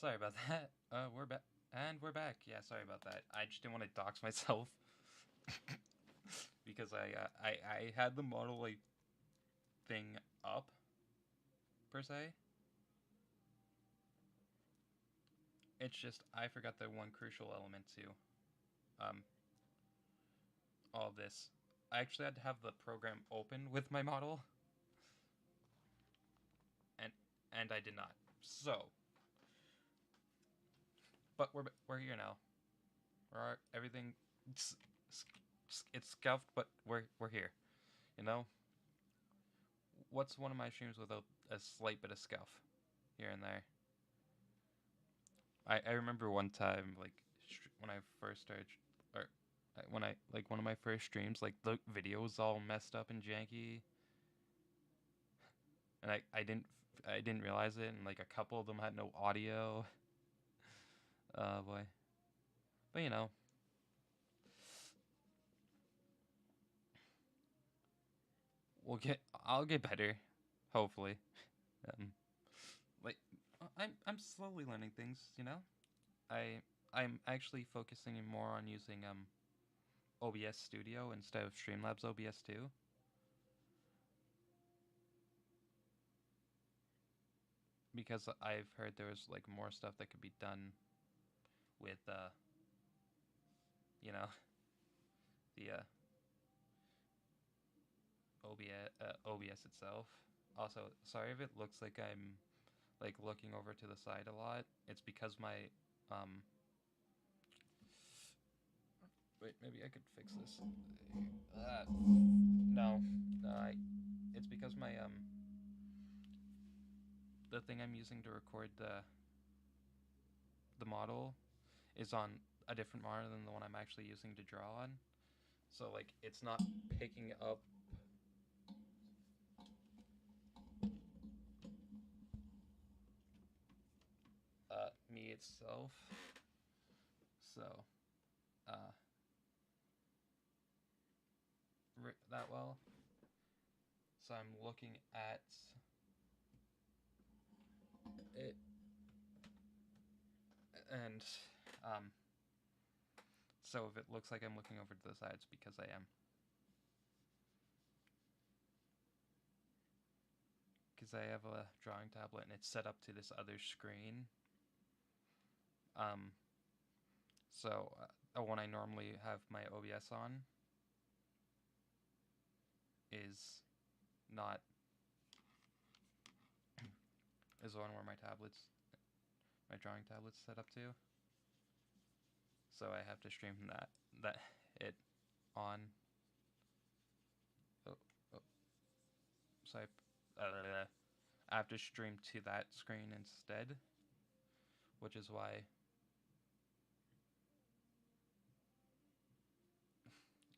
Sorry about that. We're back. And we're back. Yeah, sorry about that. I just didn't want to dox myself because I had the model like thing up per se. It's just I forgot the one crucial element to um all of this. I actually had to have the program open with my model, and I did not. So, but we're here now. Everything it's, it's scuffed, but we're here. You know, what's one of my streams without a slight bit of scuff here and there? I remember one time like when I first started, or when I like one of my first streams, like the video was all messed up and janky, and I didn't realize it, and like a couple of them had no audio. Boy, but I'll get better, hopefully. Um, like I'm slowly learning things. I'm actually focusing more on using OBS Studio instead of Streamlabs OBS 2 because I've heard there's like more stuff that could be done with you know the OBS itself. Also, sorry if it looks like I'm like looking over to the side a lot. It's because my um wait, maybe I could fix this. No, no, it's because my the thing I'm using to record the model is on a different monitor than the one I'm actually using to draw on. So like it's not picking up me itself. So uh that well. So I'm looking at it, and um so if it looks like I'm looking over to the sides, because I am. Because I have a drawing tablet and it's set up to this other screen. Um, so when I normally have my OBS on is not is the one where my drawing tablet's set up to. So I have to stream that it on. Oh, oh, so I have to stream to that screen instead, which is why.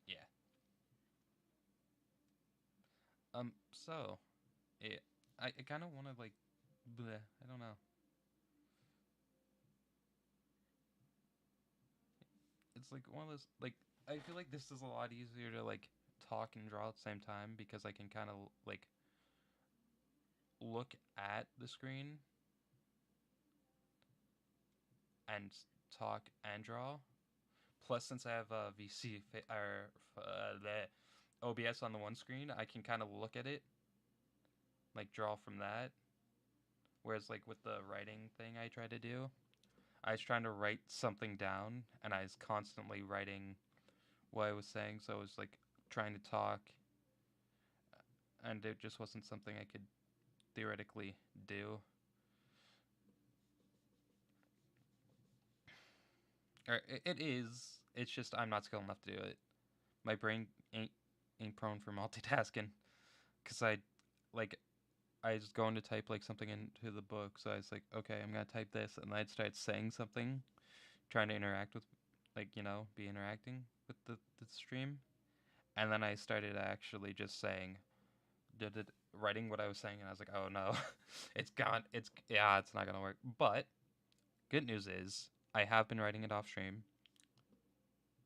Yeah. So it I kind of want to like, bleh, I don't know. It's like one of those like I feel like this is a lot easier to like talk and draw at the same time because I can kind of like look at the screen and talk and draw. Plus, since I have VC or the OBS on the one screen, I can kind of look at it, like draw from that. Whereas, like with the writing thing I try to do, I was trying to write something down, and I was constantly writing what I was saying. So I was like trying to talk, and it just wasn't something I could theoretically do. Or it is. It's just I'm not skilled enough to do it. My brain ain't prone for multitasking. Cause like I was going to type like something into the book, so I was like, okay, I'm gonna type this, and I'd start saying something, trying to interact with, like be interacting with the stream, and then I started actually just saying, did it writing what I was saying, and I was like, oh no, it's gone. It's not gonna work. But good news is I have been writing it off stream.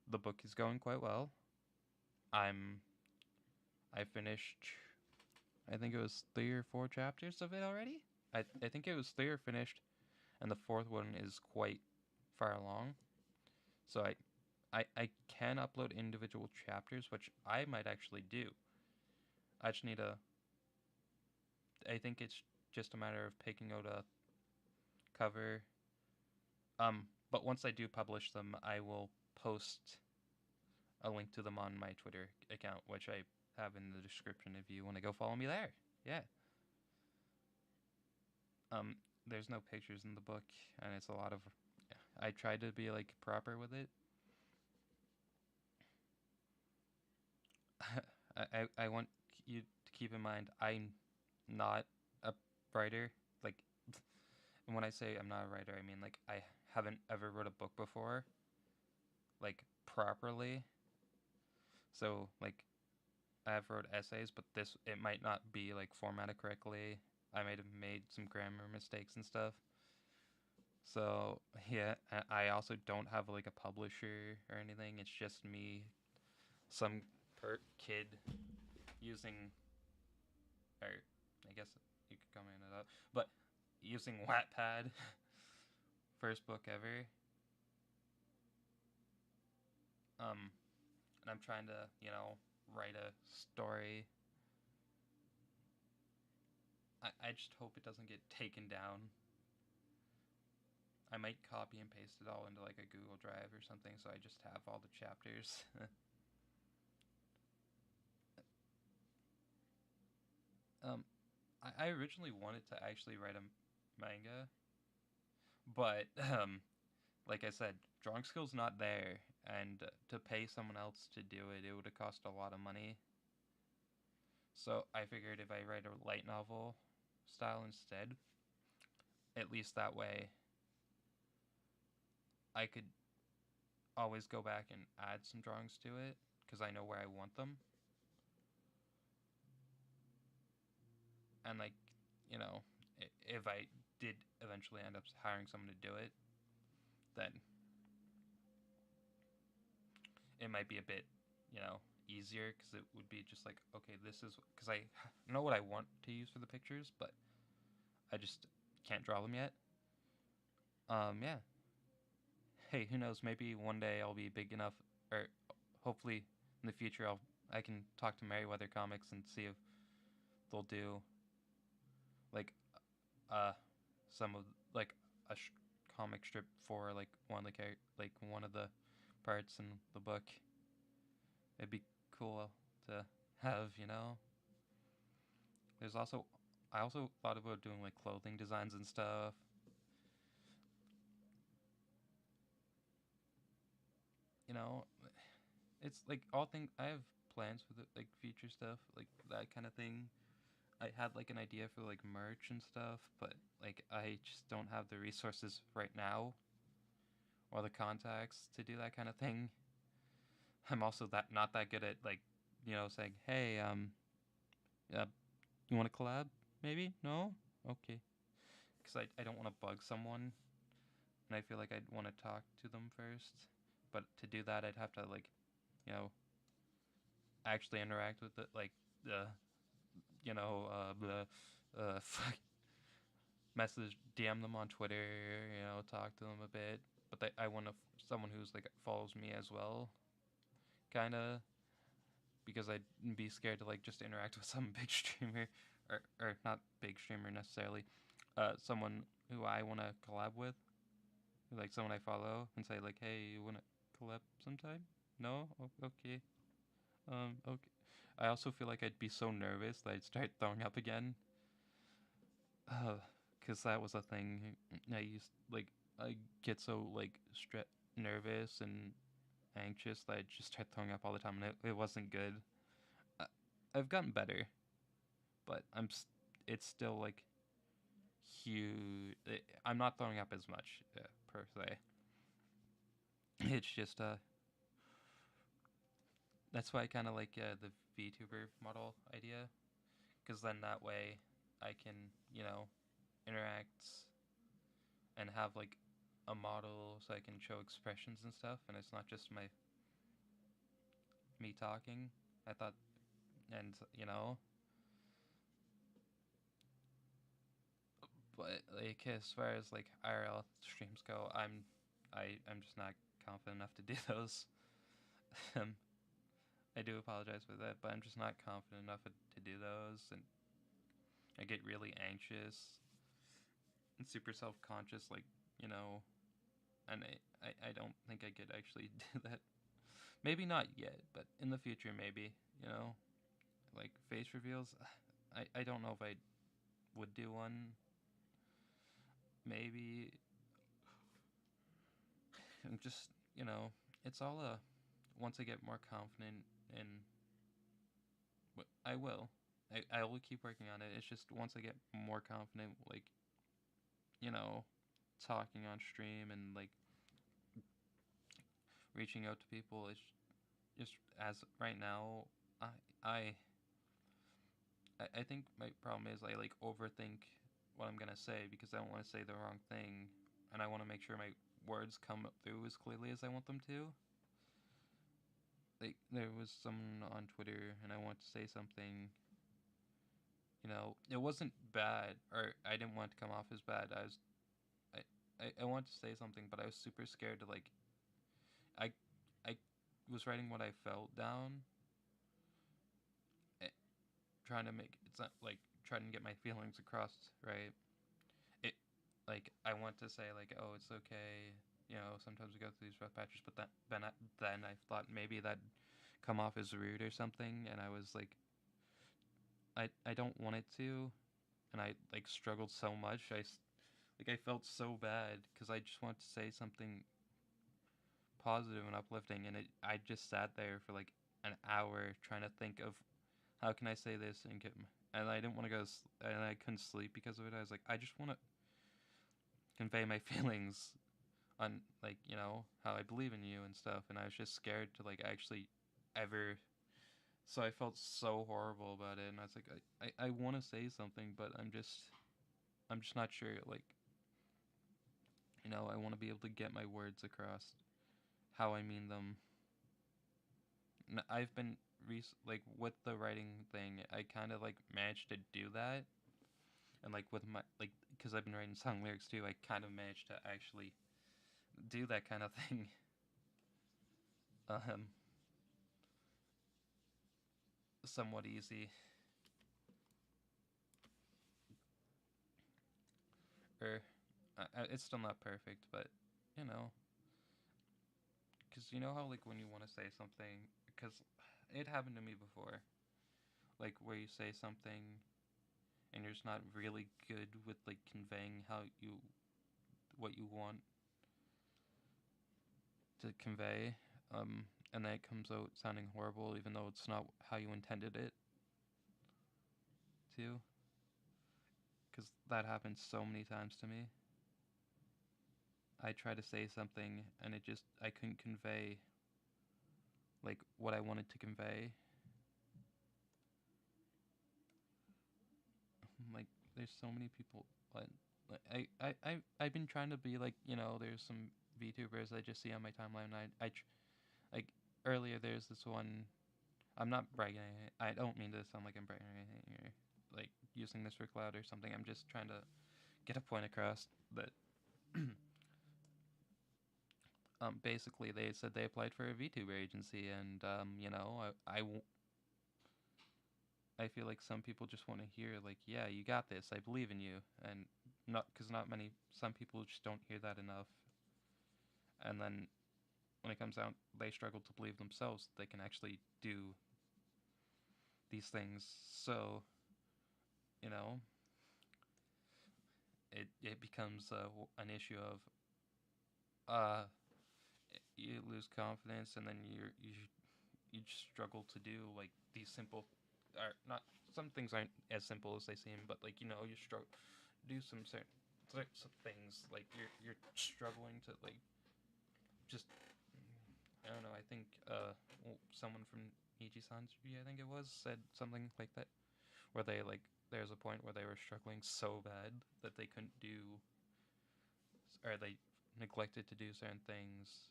The book is going quite well. I'm I finished I think it was 3 or 4 chapters of it already. I think it was 3 or finished, and the fourth one is quite far along. So I can upload individual chapters, which I might actually do. I just need a. I think it's just a matter of picking out a cover. But once I do publish them, I will post a link to them on my Twitter account, which I have in the description if you want to go follow me there. Yeah. Um, there's no pictures in the book, and it's a lot of. I tried to be like proper with it. I want you to keep in mind I'm not a writer. Like, and when I say I'm not a writer, I mean like I haven't ever wrote a book before, like properly. So like I have wrote essays, but this it might not be like formatted correctly. I might have made some grammar mistakes and stuff. So yeah, I also don't have like a publisher or anything. It's just me, some kid using, or I guess you could comment it up, but using Wattpad, first book ever. And I'm trying to write a story. I just hope it doesn't get taken down. I might copy and paste it all into like a Google Drive or something, so I just have all the chapters. um, I originally wanted to actually write a manga, but like I said, drawing skill's not there, and to pay someone else to do it, it would have cost a lot of money. So I figured if I write a light novel style instead, at least that way I could always go back and add some drawings to it because I know where I want them. And like, you know, if I did eventually end up hiring someone to do it, then it might be a bit, easier because it would be just like, okay, this is because I know what I want to use for the pictures, but I just can't draw them yet. Yeah. Hey, who knows? Maybe one day I'll be big enough, or hopefully in the future I can talk to Merryweather Comics and see if they'll do like uh some of like a comic strip for like like one of the parts in the book. It'd be cool to have. There's also I also thought about doing like clothing designs and stuff. You know, it's like all things I have plans for the like future stuff, like that kind of thing. I had like an idea for like merch and stuff, but like I just don't have the resources right now or the contacts to do that kind of thing. I'm also that not that good at like, saying, "Hey, uh, you want to collab? Maybe? No? Okay." Cuz I don't want to bug someone and I feel like I'd want to talk to them first. But to do that, I'd have to like, you know, actually interact with it like the the message DM them on Twitter, talk to them a bit. But I want someone who's like follows me as well, kind of, because I'd be scared to like just interact with some big streamer, or not big streamer necessarily, someone who I want to collab with, like someone I follow, and say like, hey, you want to collab sometime? No, okay, okay. I also feel like I'd be so nervous that I'd start throwing up again. Because that was a thing. I used like I get so like nervous and anxious that I just start throwing up all the time, and it wasn't good. I, I've gotten better, but it's still like huge. I'm not throwing up as much per se. It's just that's why I kind of like the VTuber model idea, because then that way I can interact and have like a model so I can show expressions and stuff, and it's not just me talking. I thought, and But like as far as like IRL streams go, I'm just not confident enough to do those. um, I do apologize for that, but I'm just not confident enough to do those, and I get really anxious and super self conscious, like you know, and I don't think I could actually do that. Maybe not yet, but in the future, maybe you know, like face reveals. I don't know if I would do one. Maybe I'm just it's all a once I get more confident in I will. I will keep working on it. It's just once I get more confident, like, you know, talking on stream and like reaching out to people, it's just as right now, I I I think my problem is I like overthink what I'm gonna say because I don't want to say the wrong thing, and I want to make sure my words come through as clearly as I want them to. Like there was someone on Twitter, and I want to say something. It wasn't bad, or I didn't want it to come off as bad. I wanted to say something, but I was super scared to like. I I was writing what I felt down, eh, trying to make it's not like trying to get my feelings across, right? It like I want to say like, oh, it's okay. Sometimes we go through these rough patches, but then I thought maybe that'd come off as rude or something, and I was like, I don't want it to, and I like struggled so much. I felt so bad because I just wanted to say something positive and uplifting, and I just sat there for like an hour trying to think of how can I say this and and I didn't want to and I couldn't sleep because of it. I was like, I just want to convey my feelings on like how I believe in you and stuff, and I was just scared to like actually ever. So I felt so horrible about it, and I was like, I want to say something, but I'm just not sure. Like, I want to be able to get my words across how I mean them. I've been like with the writing thing, I kind of like managed to do that, and like with my like because I've been writing song lyrics too, I kind of managed to actually do that kind of thing. um, Somewhat easy, or it's still not perfect, but you know, because you know how like when you want to say something, because it happened to me before, like where you say something and you're just not really good with like conveying what you want to convey, and then it comes out sounding horrible, even though it's not how you intended it to. Because that happens so many times to me. I try to say something, and I couldn't convey like what I wanted to convey. Like, there's so many people. Like, I've been trying to be like, there's some VTubers I just see on my timeline. And like earlier, there's this one. I'm not bragging. I don't mean to sound like I'm bragging or anything, or like using this for clout or something. I'm just trying to get a point across that. Basically, they said they applied for a VTuber agency, and I feel like some people just want to hear like, yeah, you got this. I believe in you, and not because not many. Some people just don't hear that enough, and then when it comes out, they struggle to believe themselves that they can actually do these things. So you know, it becomes an issue of you lose confidence, and then you struggle to do like these simple, or not, some things aren't as simple as they seem, but like you struggle do some things like you're struggling to like just I don't know. I think someone from Ichi Sanji, I think it was, said something like that, where they like there's a point where they were struggling so bad that they couldn't do, or they neglected to do certain things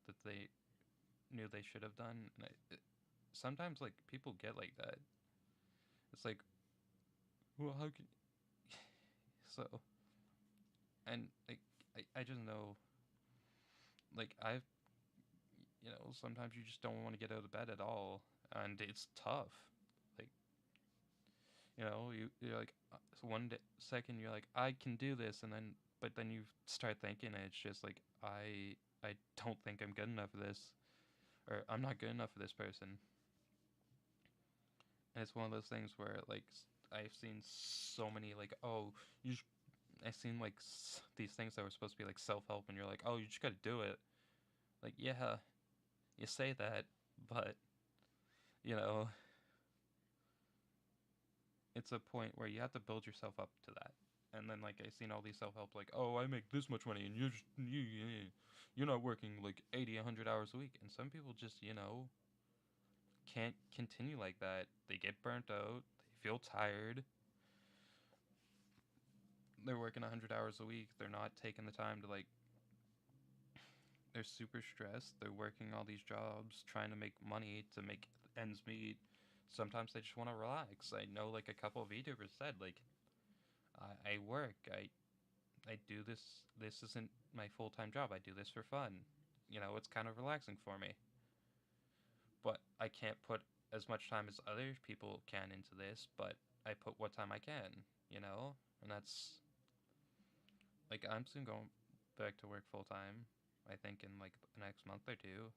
that they knew they should have done. And sometimes like people get like that. It's like, well, how can so? And like I just know, like I've, sometimes you just don't want to get out of bed at all, and it's tough. Like, you're like, so one second you're like, I can do this, and then but then you start thinking, and it's just like, I don't think I'm good enough for this, or I'm not good enough for this person. And it's one of those things where like I've seen so many like, oh, you I've seen like these things that were supposed to be like self-help, and you're like, oh, you just gotta do it. Like, yeah, you say that, but you know it's a point where you have to build yourself up to that. And then like I seen all these self-help like, oh, I make this much money, and you're not working like 80 100 hours a week. And some people just can't continue like that. They get burnt out, they feel tired, they're working 100 hours a week, they're not taking the time to like, they're super stressed, they're working all these jobs trying to make money to make ends meet. Sometimes they just want to relax. I know like a couple of VTubers said like, I work, I do this. This isn't my full time job. I do this for fun. It's kind of relaxing for me. But I can't put as much time as other people can into this, but I put what time I can, you know? And that's like, I'm soon going back to work full time. I think in like the next month or two.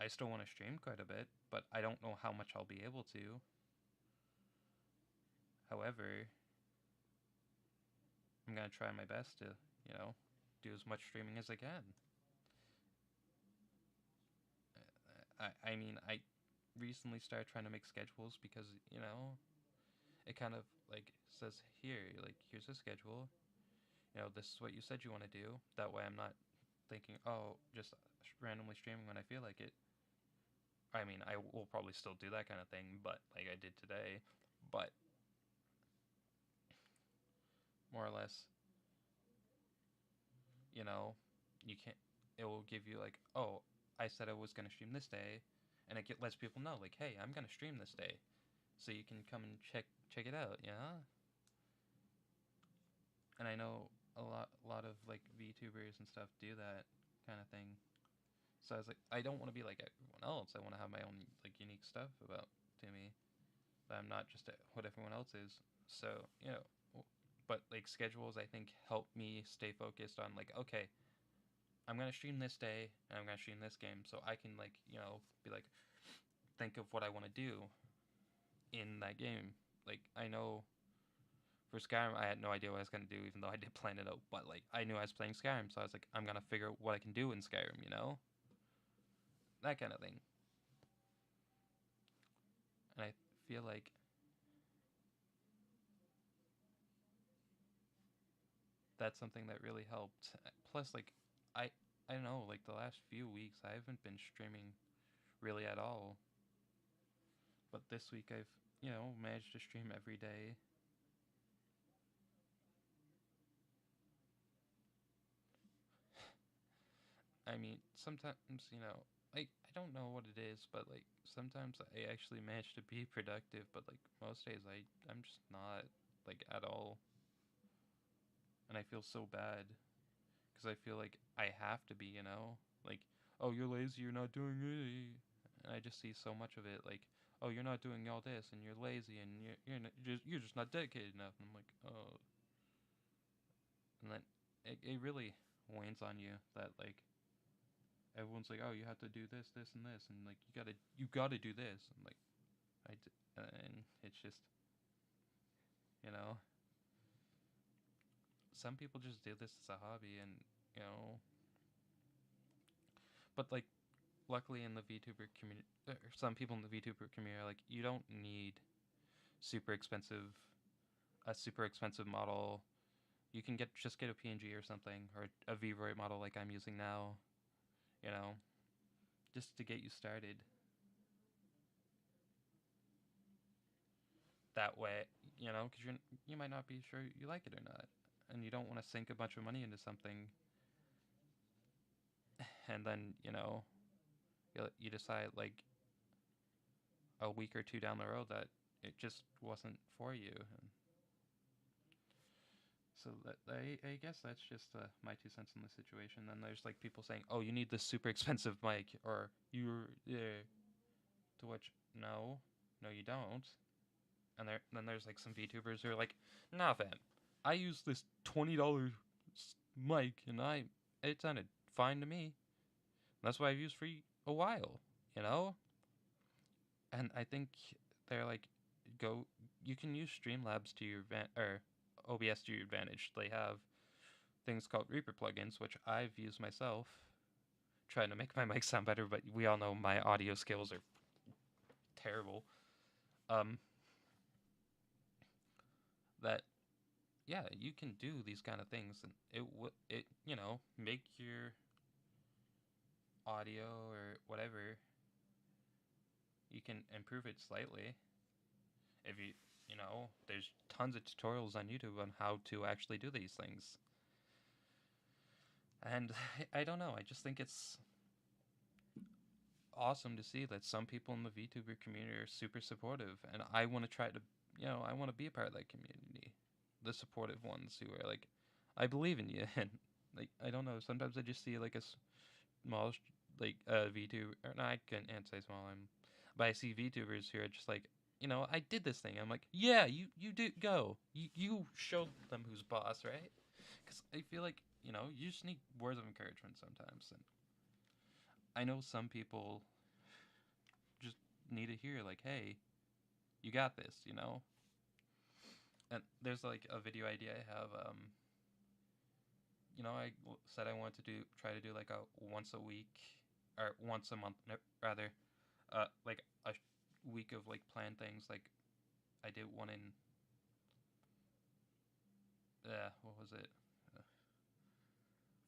I still want to stream quite a bit, but I don't know how much I'll be able to. However, I'm going to try my best to, you know, do as much streaming as I can. I mean, I recently started trying to make schedules because, it kind of like says here, like, here's a schedule. This is what you said you want to do. That way I'm not thinking, oh, just randomly streaming when I feel like it. I mean, I will probably still do that kind of thing, but like I did today. But more or less, you know, you can't, it will give you like, oh, I said I was going to stream this day. And lets people know, like, hey, I'm going to stream this day. So you can come and check it out, yeah? And I know a lot of like VTubers and stuff do that kind of thing. So I was like, I don't want to be like everyone else. I want to have my own like unique stuff about to me. That I'm not just what everyone else is. So but like schedules, I think help me stay focused on like, okay, I'm gonna stream this day and I'm gonna stream this game, so I can like be like think of what I want to do in that game. Like I know for Skyrim, I had no idea what I was gonna do, even though I did plan it out. But like, I knew I was playing Skyrim, so I was like, I'm gonna figure out what I can do in Skyrim, that kind of thing. And I feel like that's something that really helped. Plus, like, I I don't know, like the last few weeks, I haven't been streaming really at all. But this week, I've managed to stream every day. I mean, sometimes I don't know what it is, but like sometimes I actually manage to be productive, but like most days I'm just not like at all, and I feel so bad because I feel like I have to be, like, oh, you're lazy, you're not doing it, and I just see so much of it, like, oh, you're not doing all this, and you're lazy, and you're just not dedicated enough, and I'm like, oh, and then it really weighs on you that like everyone's like, oh, you have to do this, this, and this, and like you gotta do this, and like and it's just you know some people just do this as a hobby, and you know, but like luckily in the VTuber community, some people in the VTuber community are like, you don't need super expensive a super expensive model. You can just get a PNG or something, or a VRoid model like I'm using now, you know, just to get you started. That way, because you might not be sure you like it or not, and you don't want to sink a bunch of money into something, and then you decide like a week or two down the road that it just wasn't for you. And So I guess that's just my 2 cents in the situation. Then there's like people saying, "Oh, you need this super expensive mic," or "You're to which no, no, you don't." And then there's like some VTubers who are like, "Nah, fam, I use this $20 mic and it sounded fine to me. That's what I've used for a while, you know." And I think they're like, go. You can use Streamlabs to your or OBS to your advantage. They have things called Reaper plugins, which I've used myself, trying to make my mic sound better. But we all know my audio skills are terrible. Um, that yeah, you can do these kind of things, and it make your audio or whatever. You can improve it slightly if there's tons of tutorials on YouTube on how to actually do these things. And I don't know, I just think it's awesome to see that some people in the VTuber community are super supportive, and I want to try to, I want to be a part of that community, the supportive ones who are like, I believe in you, and like I don't know, sometimes I just see like a small like VTuber, or no, I can't say small, but I see VTubers who are just like, I did this thing. I'm like, yeah, you do go, you show them who's boss, right? Because I feel like you just need words of encouragement sometimes, and I know some people just need to hear like, hey, you got this, And there's like a video idea I have. Said I wanted to try to do like a once a week or once a month, no, rather, like a week of like planned things. Like I did one in, what was it? Uh,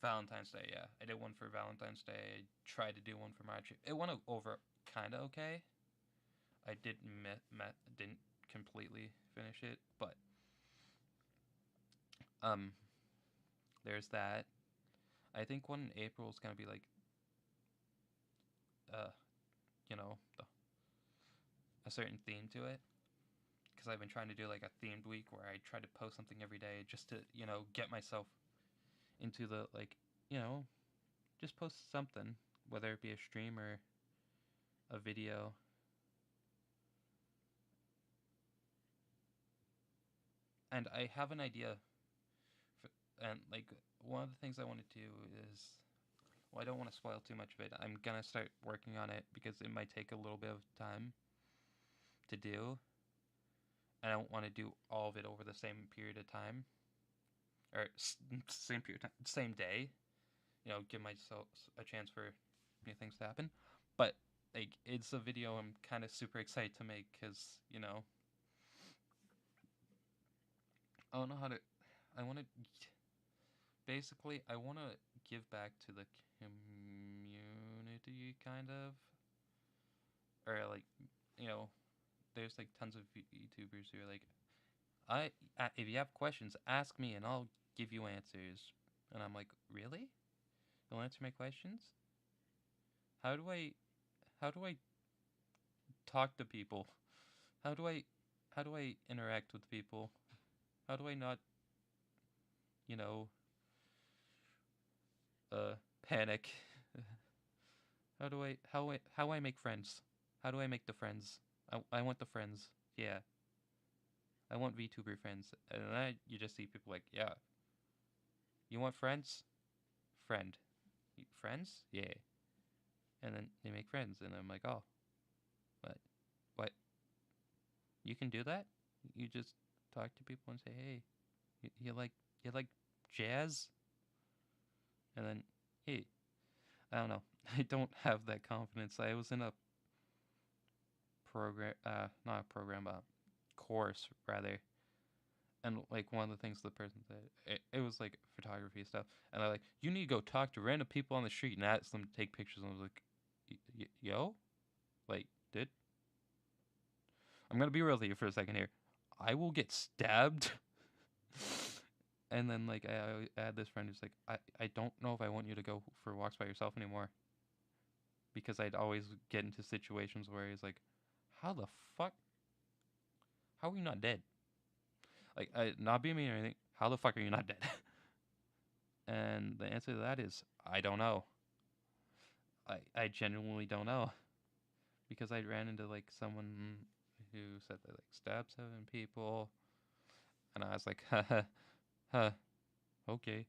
Valentine's Day. Yeah, I did one for Valentine's Day. I tried to do one for March. It went over kind of okay. I didn't completely finish it, but um, there's that. I think one in April is gonna be like, uh, the, a certain theme to it. Because I've been trying to do like a themed week where I try to post something every day just to get myself into the like you know just post something, whether it be a stream or a video. And I have an idea, and like one of the things I want to do is, well, I don't want to spoil too much of it. I'm gonna start working on it because it might take a little bit of time to do. And I don't want to do all of it over the same period of time, or same period of time, same day. Give myself a chance for new things to happen. But like, it's a video I'm kind of super excited to make because I don't know how to. I want to basically I want to give back to the community, kind of, or like there's like tons of YouTubers who are like, if you have questions, ask me and I'll give you answers. And I'm like, really? You'll answer my questions? How do I how do I talk to people? How do I how do I interact with people? How do I not, you know, uh panic? How I make friends? How do I make the friends? I want the friends. Yeah. I want VTuber friends. And then you just see people like, yeah, you want friends? Friend. Friends? Yeah. And then they make friends and I'm like, "Oh, what? What? You can do that? You just talk to people and say, "Hey, you like jazz?" And then, "Hey, I don't know. I don't have that confidence. I was in a program, not a program, course rather." And like one of the things the person said, it was like photography stuff, and they're like, "You need to go talk to random people on the street and ask them to take pictures." And I was like, Yo, like, dude, I'm gonna be real with you for a second here. I will get stabbed." And then like I had this friend who's like, I don't know if I want you to go for walks by yourself anymore, because I'd always get into situations where he's like, how the fuck? How are you not dead? Like, not being mean or anything. how the fuck are you not dead? And the answer to that is, I don't know. I genuinely don't know. Because I ran into like someone who said they like stabbed 7 people, and I was like, huh, okay,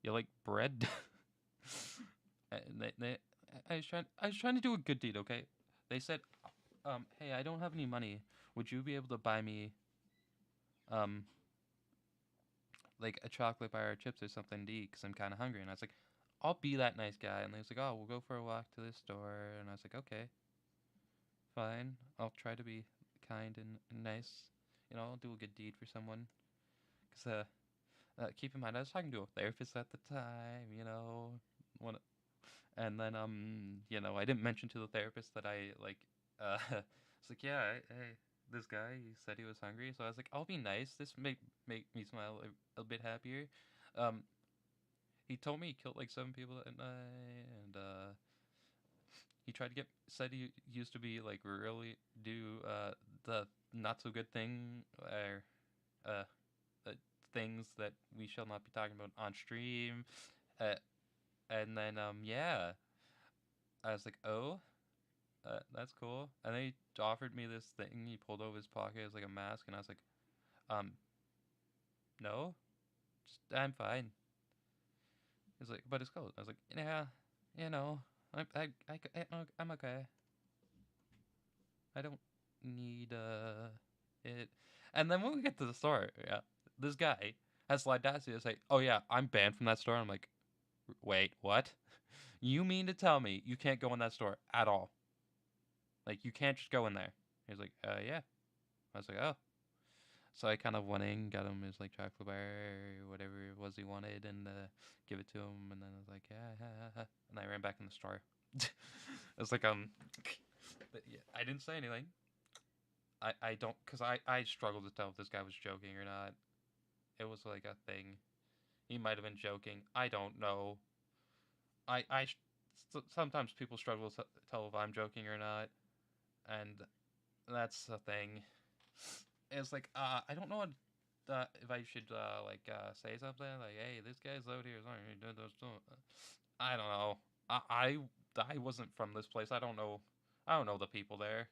you like bread? And I was trying to do a good deed, okay? They said, hey, I don't have any money. Would you be able to buy me, um, like a chocolate bar or chips or something to eat? Cause I'm kind of hungry. And I was like, I'll be that nice guy. And they was like, oh, we'll go for a walk to this store. And I was like, okay, fine. I'll try to be kind and nice. You know, I'll do a good deed for someone. Cause keep in mind, I was talking to a therapist at the time. You know, one and then you know, I didn't mention to the therapist that I like it's like, yeah, hey, this guy, he said he was hungry, so I was like, I'll be nice, this make me smile a bit happier. um he told me he killed like 7 people at night, and he tried to get said he used to be like really do the not so good thing, or uh things that we shall not be talking about on stream. uh, and then yeah, I was like, oh, that's cool. And then he offered me this thing. He pulled over his pocket as like a mask, and I was like, um, no, just I'm fine. He's like, but it's cold. I was like, yeah, you know, I'm okay. I don't need it. And then when we get to the store, yeah, this guy has the audacity to say, oh yeah, I'm banned from that store. I'm like, wait, what? You mean to tell me you can't go in that store at all? Like, you can't just go in there? He's like, yeah. I was like, oh. So I kind of went in, got him his like chocolate bar, or whatever it was he wanted, and give it to him. And then I was like, yeah, and I ran back in the store. It was like, yeah, I didn't say anything. I don't, cause I struggled to tell if this guy was joking or not. It was like a thing. He might have been joking. I don't know. Sometimes people struggle to tell if I'm joking or not, and that's the thing. It's like, I don't know what, if I should like say something like, "Hey, this guy's out here." I don't know. I I I wasn't from this place. I don't know. I don't know the people there.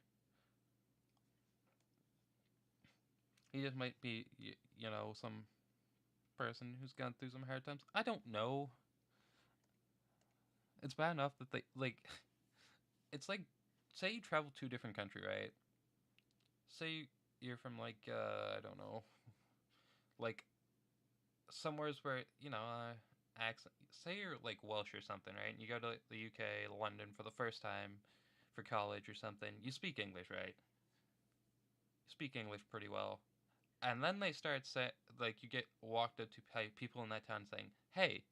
He just might be, you know, some person who's gone through some hard times. I don't know. It's bad enough that they like. It's like, say you travel to a different country, right? Say you're from like I don't know, like somewheres where, you know, accent. Say you're like Welsh or something, right? And you go to the UK, London for the first time for college or something. You speak English, right? You speak English pretty well, and then they start say like you get walked up to people in that town saying, "Hey,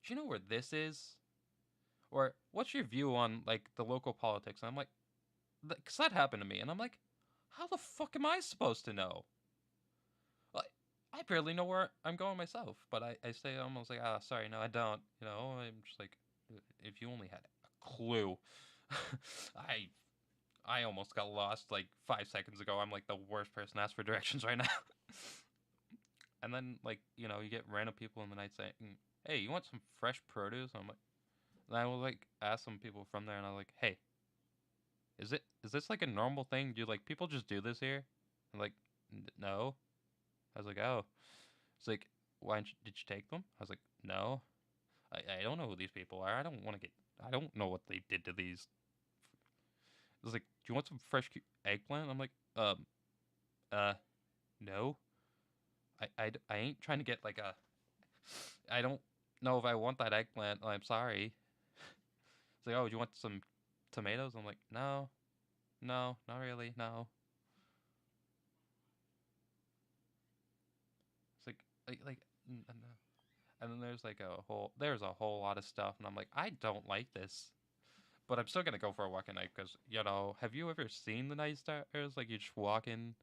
do you know where this is?" Or "What's your view on like the local politics?" And I'm like, because that happened to me, and I'm like, how the fuck am I supposed to know? Like, I barely know where I'm going myself, but I say almost like, ah, sorry, no, I don't. You know, I'm just like, if you only had a clue. I I almost got lost like 5 seconds ago. I'm like the worst person to ask for directions right now. And then like, you know, you get random people in the night saying, "Hey, you want some fresh produce?" I'm like, and I will like ask some people from there, and I'm like, "Hey, is this like a normal thing? Do like people just do this here?" I'm like, No." I was like, "Oh." It's like, did you take them? I was like, "No, I don't know who these people are. I don't want to get. I don't know what they did to these." It was like, "Do you want some fresh eggplant?" I'm like, uh, no. I ain't trying to get like a. I don't know if I want that eggplant. I'm sorry." It's like, "Oh, do you want some tomatoes?" I'm like, "No, no, not really. No." It's like, no. And then there's a whole lot of stuff, and I'm like, I don't like this, but I'm still gonna go for a walk at night because, you know, have you ever seen the night stars? Like, you just walk in,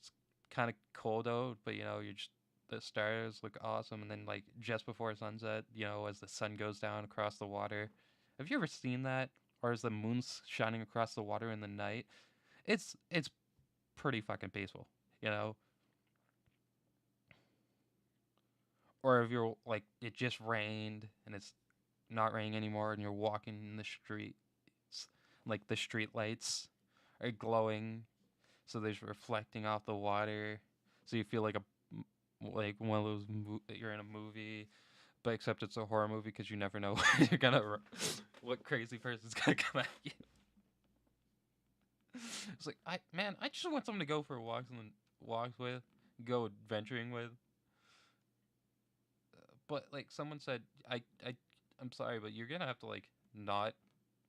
it's kind of cold out, but you know, you just the stars look awesome, and then like just before sunset, you know, as the sun goes down across the water. Have you ever seen that? Or as the moon's shining across the water in the night? It's pretty fucking peaceful. you know, or if you're like it just rained and it's not raining anymore and you're walking in the streets, like the street lights are glowing, so there's reflecting off the water, so you feel like like one of those you're in a movie, but except it's a horror movie because you never know when you're gonna what crazy person's gonna come at you. It's like I just want someone to go for walks with, go adventuring with. But like someone said, I'm sorry, but you're gonna have to like not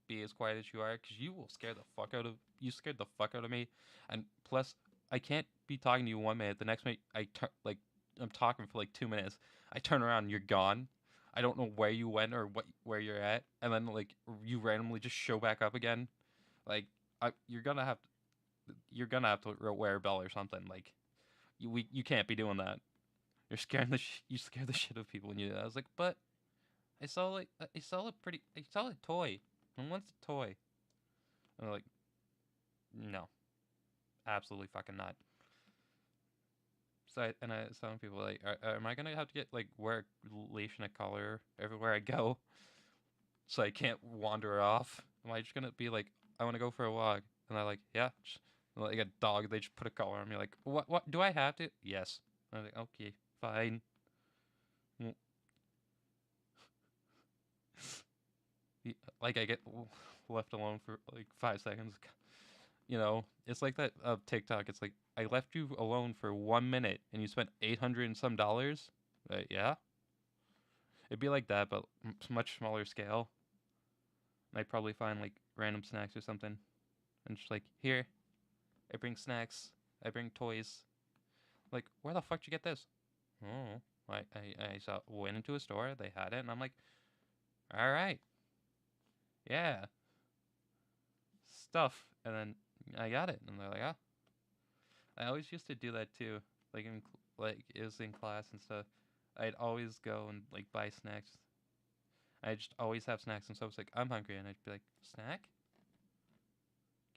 be as quiet as you are because you will scare the fuck out of you scared the fuck out of me, and plus I can't be talking to you 1 minute. The next minute I'm talking for like 2 minutes. I turn around and you're gone. I don't know where you went or where you're at, and then like you randomly just show back up again. Like you're gonna have to wear a belt or something. Like you can't be doing that. You scare the shit of people when you do that. I was like, but I saw a toy. And what's a toy? And they're like, no, absolutely fucking not. So I some people like, am I gonna have to get like wear a leash and a collar everywhere I go so I can't wander off? Am I just gonna be like, I want to go for a walk, and they're like, yeah, like a dog, they just put a collar on me. Like, what? Do I have to? Yes. I'm like, okay, fine. Like I get left alone for like 5 seconds. It's like that of TikTok. It's like I left you alone for 1 minute and you spent 800 and some dollars. Yeah, it'd be like that, but much smaller scale. And I'd probably find like random snacks or something, and just like here, I bring snacks, I bring toys. Like where the fuck did you get this? Oh, I went into a store, they had it, and I'm like, all right, yeah, stuff, and then I got it, and they're like, ah. I always used to do that too. Like like it was in class and stuff. I'd always go and like buy snacks. I just always have snacks, and so I was like, I'm hungry, and I'd be like, snack,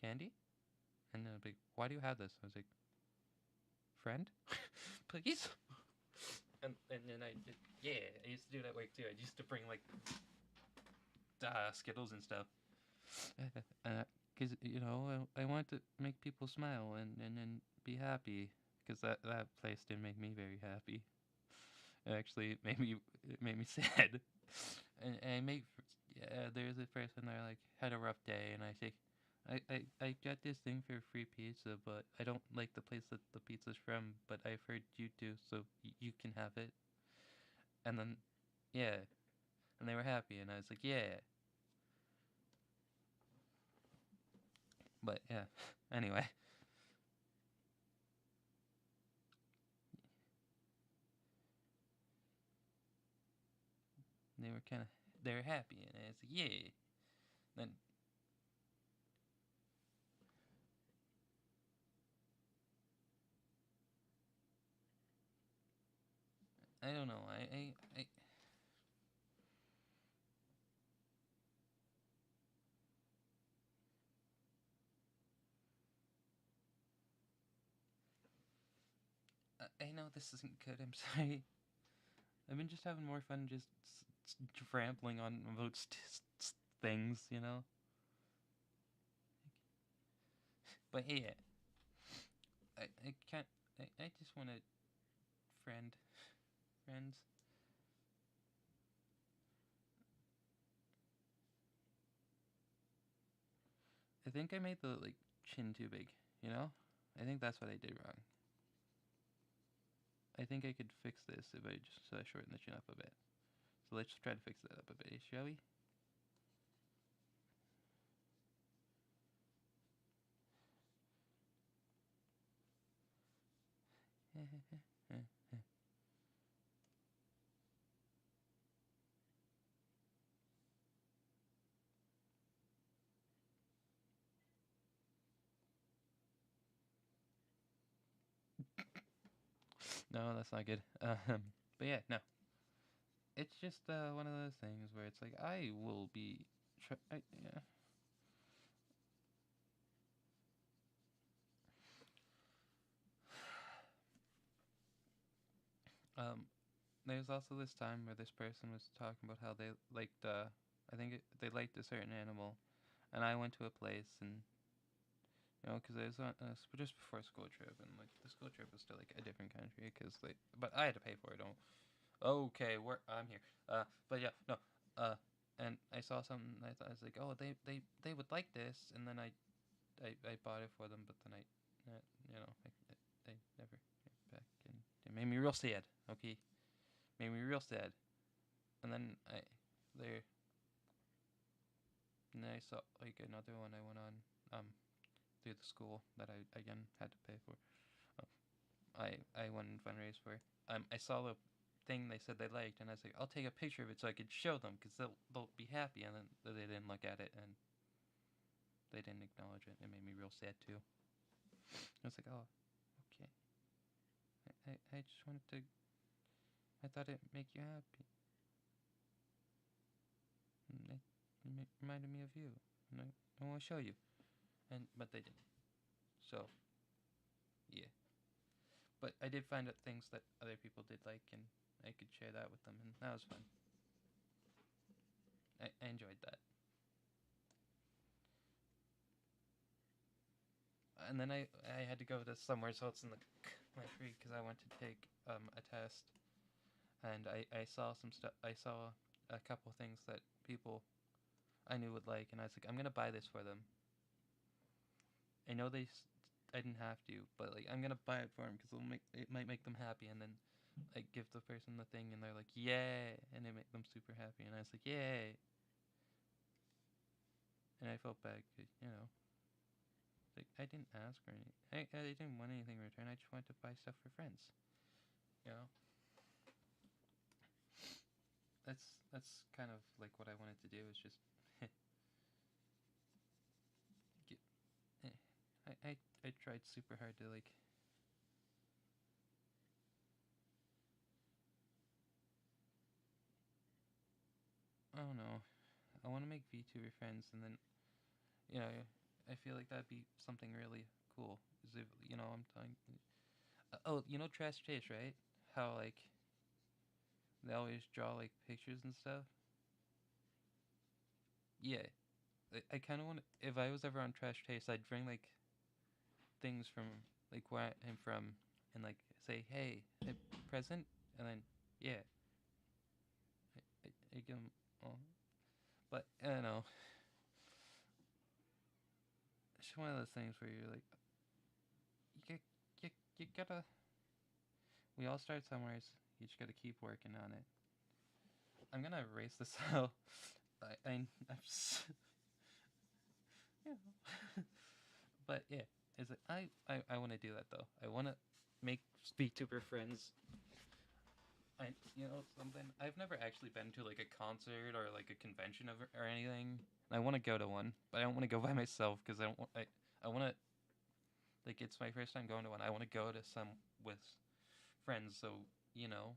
candy, and then I'd be like, why do you have this? I was like, friend, please. And then I used to do that way too. I used to bring like Skittles and stuff, because I want to make people smile and be happy, because that place didn't make me very happy. Actually, it made me sad. And I make yeah. There's a person that like had a rough day, and I say, I got this thing for free pizza, but I don't like the place that the pizza's from. But I've heard you do, so you can have it. And then yeah, and they were happy, and I was like, yeah. But yeah. Anyway, they were happy, and I was like, yeah. Then I don't know. I know this isn't good. I'm sorry. I've been just having more fun just rambling on about things. But yeah, I can't. I just want to friend friends. I think I made the like chin too big. You know, I think that's what I did wrong. I think I could fix this if I just shorten the chin up a bit. So let's try to fix that up a bit, shall we? No, that's not good. But yeah, no. It's just one of those things where it's like I will be. Yeah. Um, there's also this time where this person was talking about how they liked, they liked a certain animal, and I went to a place and because it was just before school trip, and like the school trip was to like a different country, but I had to pay for it. Don't. Okay, I'm here. But yeah, no. Uh, and I saw something. I thought I was like, oh, they would like this, and then I bought it for them, but then I never came back, and it made me real sad. Okay, made me real sad. And then there, and then I saw like another one I went on through the school that I again had to pay for. I went and fundraised for. I saw the thing they said they liked, and I was like, I'll take a picture of it so I could show them, because they'll be happy. And then they didn't look at it, and they didn't acknowledge it. It made me real sad too. I was like, oh, okay. I just wanted to. I thought it'd make you happy. And it reminded me of you, and I want to show you. But they didn't. So yeah. But I did find out things that other people did like, and I could share that with them, and that was fun. I enjoyed that. And then I had to go to somewhere else in the country because I went to take a test, and I saw some stuff. I saw a couple things that people I knew would like, and I was like, I'm gonna buy this for them. I know I didn't have to, but like I'm gonna buy it for them because it might make them happy, and then like give the person the thing, and they're like, yay, and it made them super happy, and I was like, yay, and I felt bad, 'cause, like I didn't ask for anything. I didn't want anything in return. I just wanted to buy stuff for friends. You know, that's kind of like what I wanted to do. Is just get. eh, I tried super hard to like. I don't know. I want to make VTuber friends, and then you know, I feel like that'd be something really cool. Is if I'm talking. Oh, Trash Taste, right? How like they always draw like pictures and stuff. Yeah, I kind of want. If I was ever on Trash Taste, I'd bring like things from like where I'm from, and like say, hey, present, and then yeah, I give them all. But I don't know. It's one of those things where you're like, you you you gotta. We all start somewhere. You just gotta keep working on it. I'm gonna erase this out. I'm yeah. But yeah, is it? I want to do that though. I want to make VTuber friends. Something. I've never actually been to like a concert or like a convention or anything. I want to go to one, but I don't want to go by myself because I don't want. I want to like it's my first time going to one. I want to go to some with friends, so you know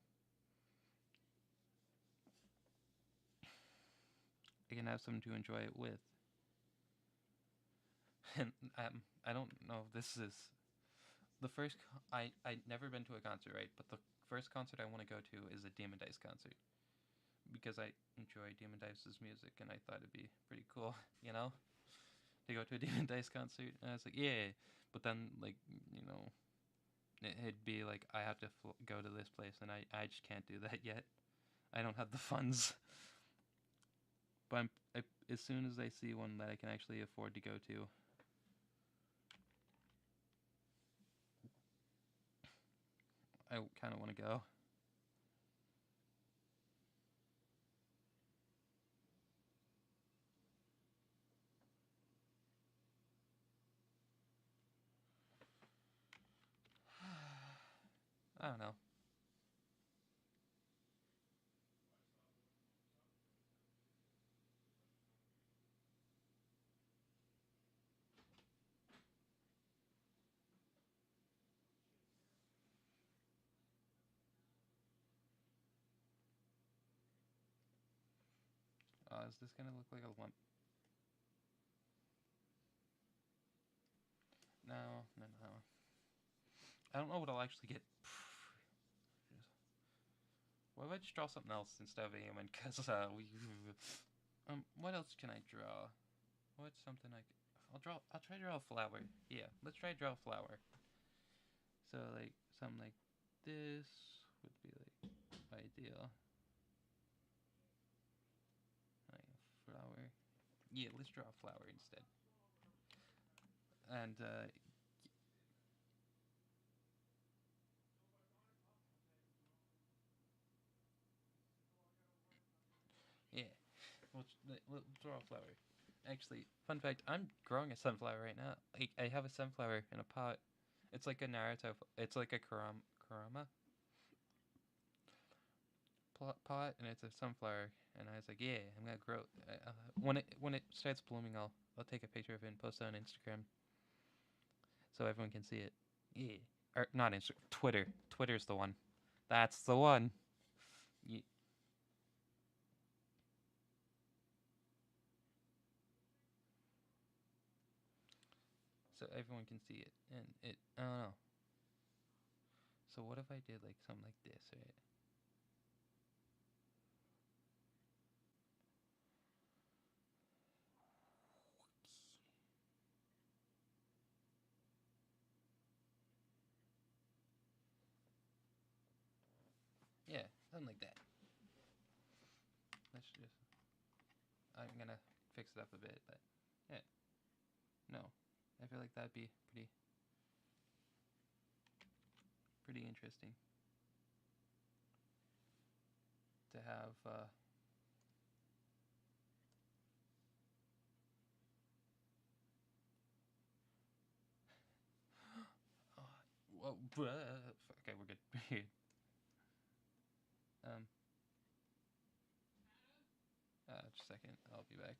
I can have someone to enjoy it with. And I don't know if this is the first. I never been to a concert, right? But the first concert I want to go to is a Demon Dice concert because I enjoy Demon Dice's music, and I thought it'd be pretty cool, to go to a Demon Dice concert. And I was like, yeah, but then like it'd be like I have to go to this place, and I just can't do that yet. I don't have the funds. But as soon as I see one that I can actually afford to go to, I kind of want to go. I don't know. Is this gonna look like a lump? No, no, no. I don't know what I'll actually get. What if I just draw something else instead of a human? Cause we. What else can I draw? What's something I? I'll draw. I'll try to draw a flower. Yeah, let's try to draw a flower. So like something like this would be like ideal. Like a flower. Yeah, let's draw a flower instead. And yeah, we'll draw a flower. Actually, fun fact: I'm growing a sunflower right now. I have a sunflower in a pot. It's like a Naruto. It's like a Kurama pot, and it's a sunflower. And I was like, yeah, I'm gonna grow. When it starts blooming, I'll take a picture of it and post it on Instagram so everyone can see it. Yeah, or not Instagram, Twitter. Twitter's the one. That's the one. Ye- so everyone can see it, and it. I don't know. So what if I did like something like this, right? Yeah, something like that. Let's just. I'm gonna fix it up a bit, but yeah, no, I feel like that'd be pretty interesting to have. Whoa, okay, we're good. um, just a second, I'll be back.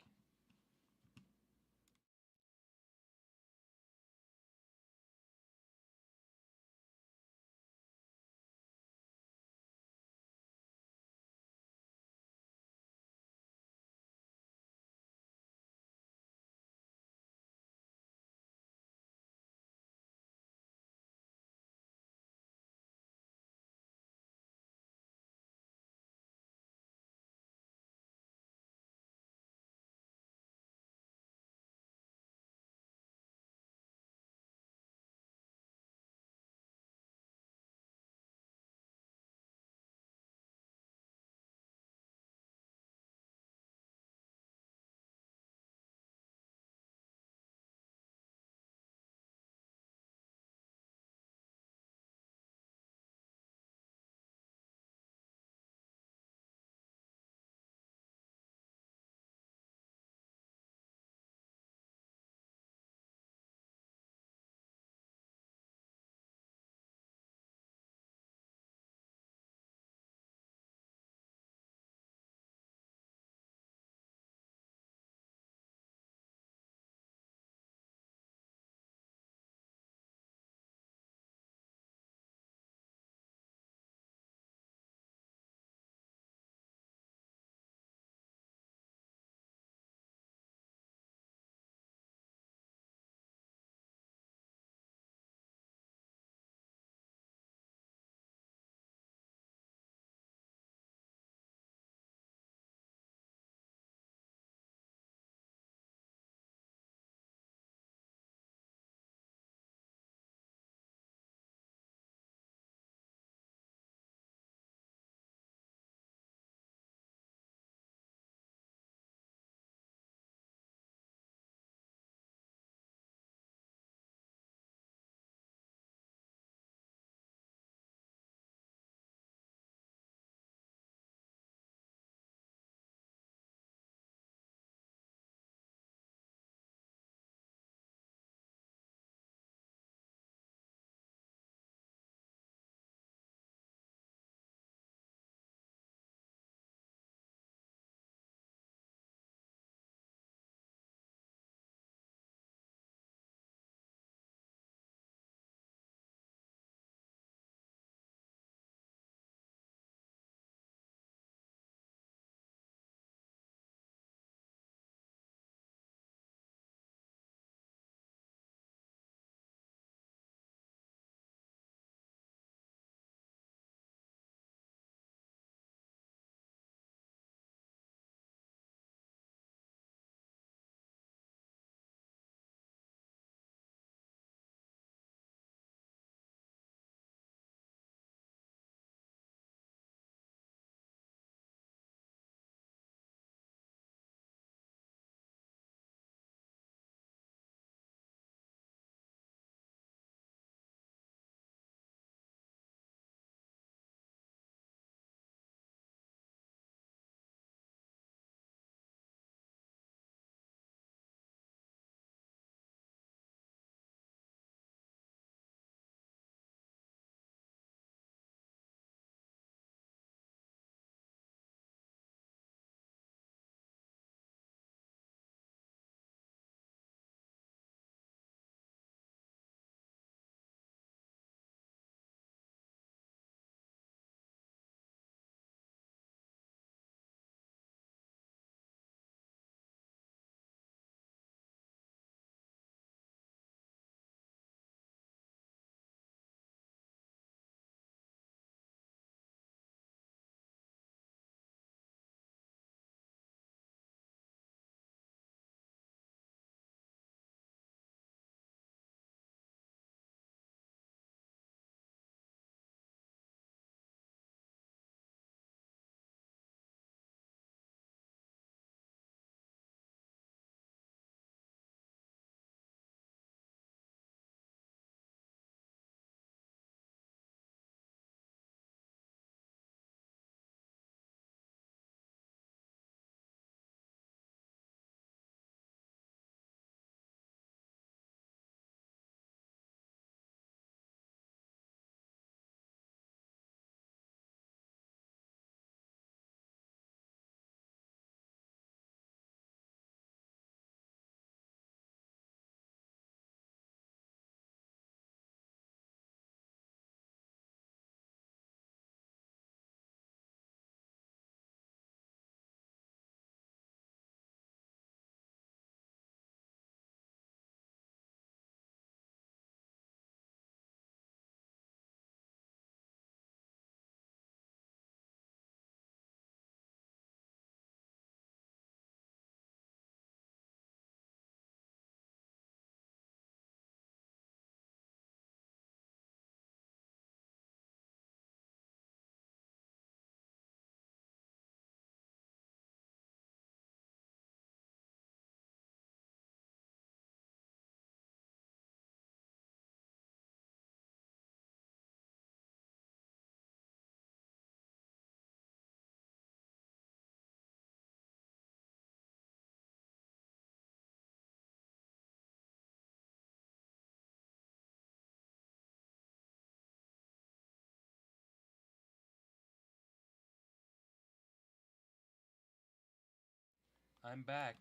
I'm back.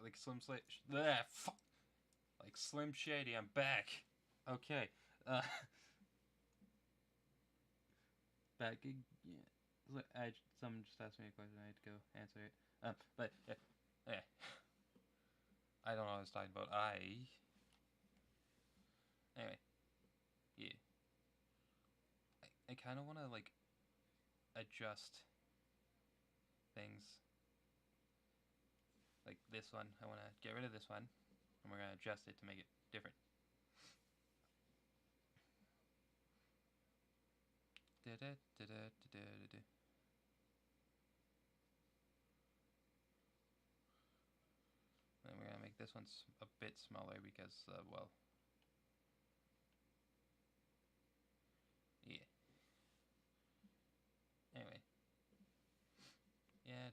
Like Slim Shady. Like Slim Shady, I'm back. Okay. Uh, back again. Someone just asked me a question. I had to go answer it. But yeah. I don't know what I was talking about. Anyway, yeah. I kind of want to like adjust things. Like this one, I want to get rid of this one, and we're gonna adjust it to make it different. Then we're gonna make this one a bit smaller because, well, yeah. Anyway, yeah,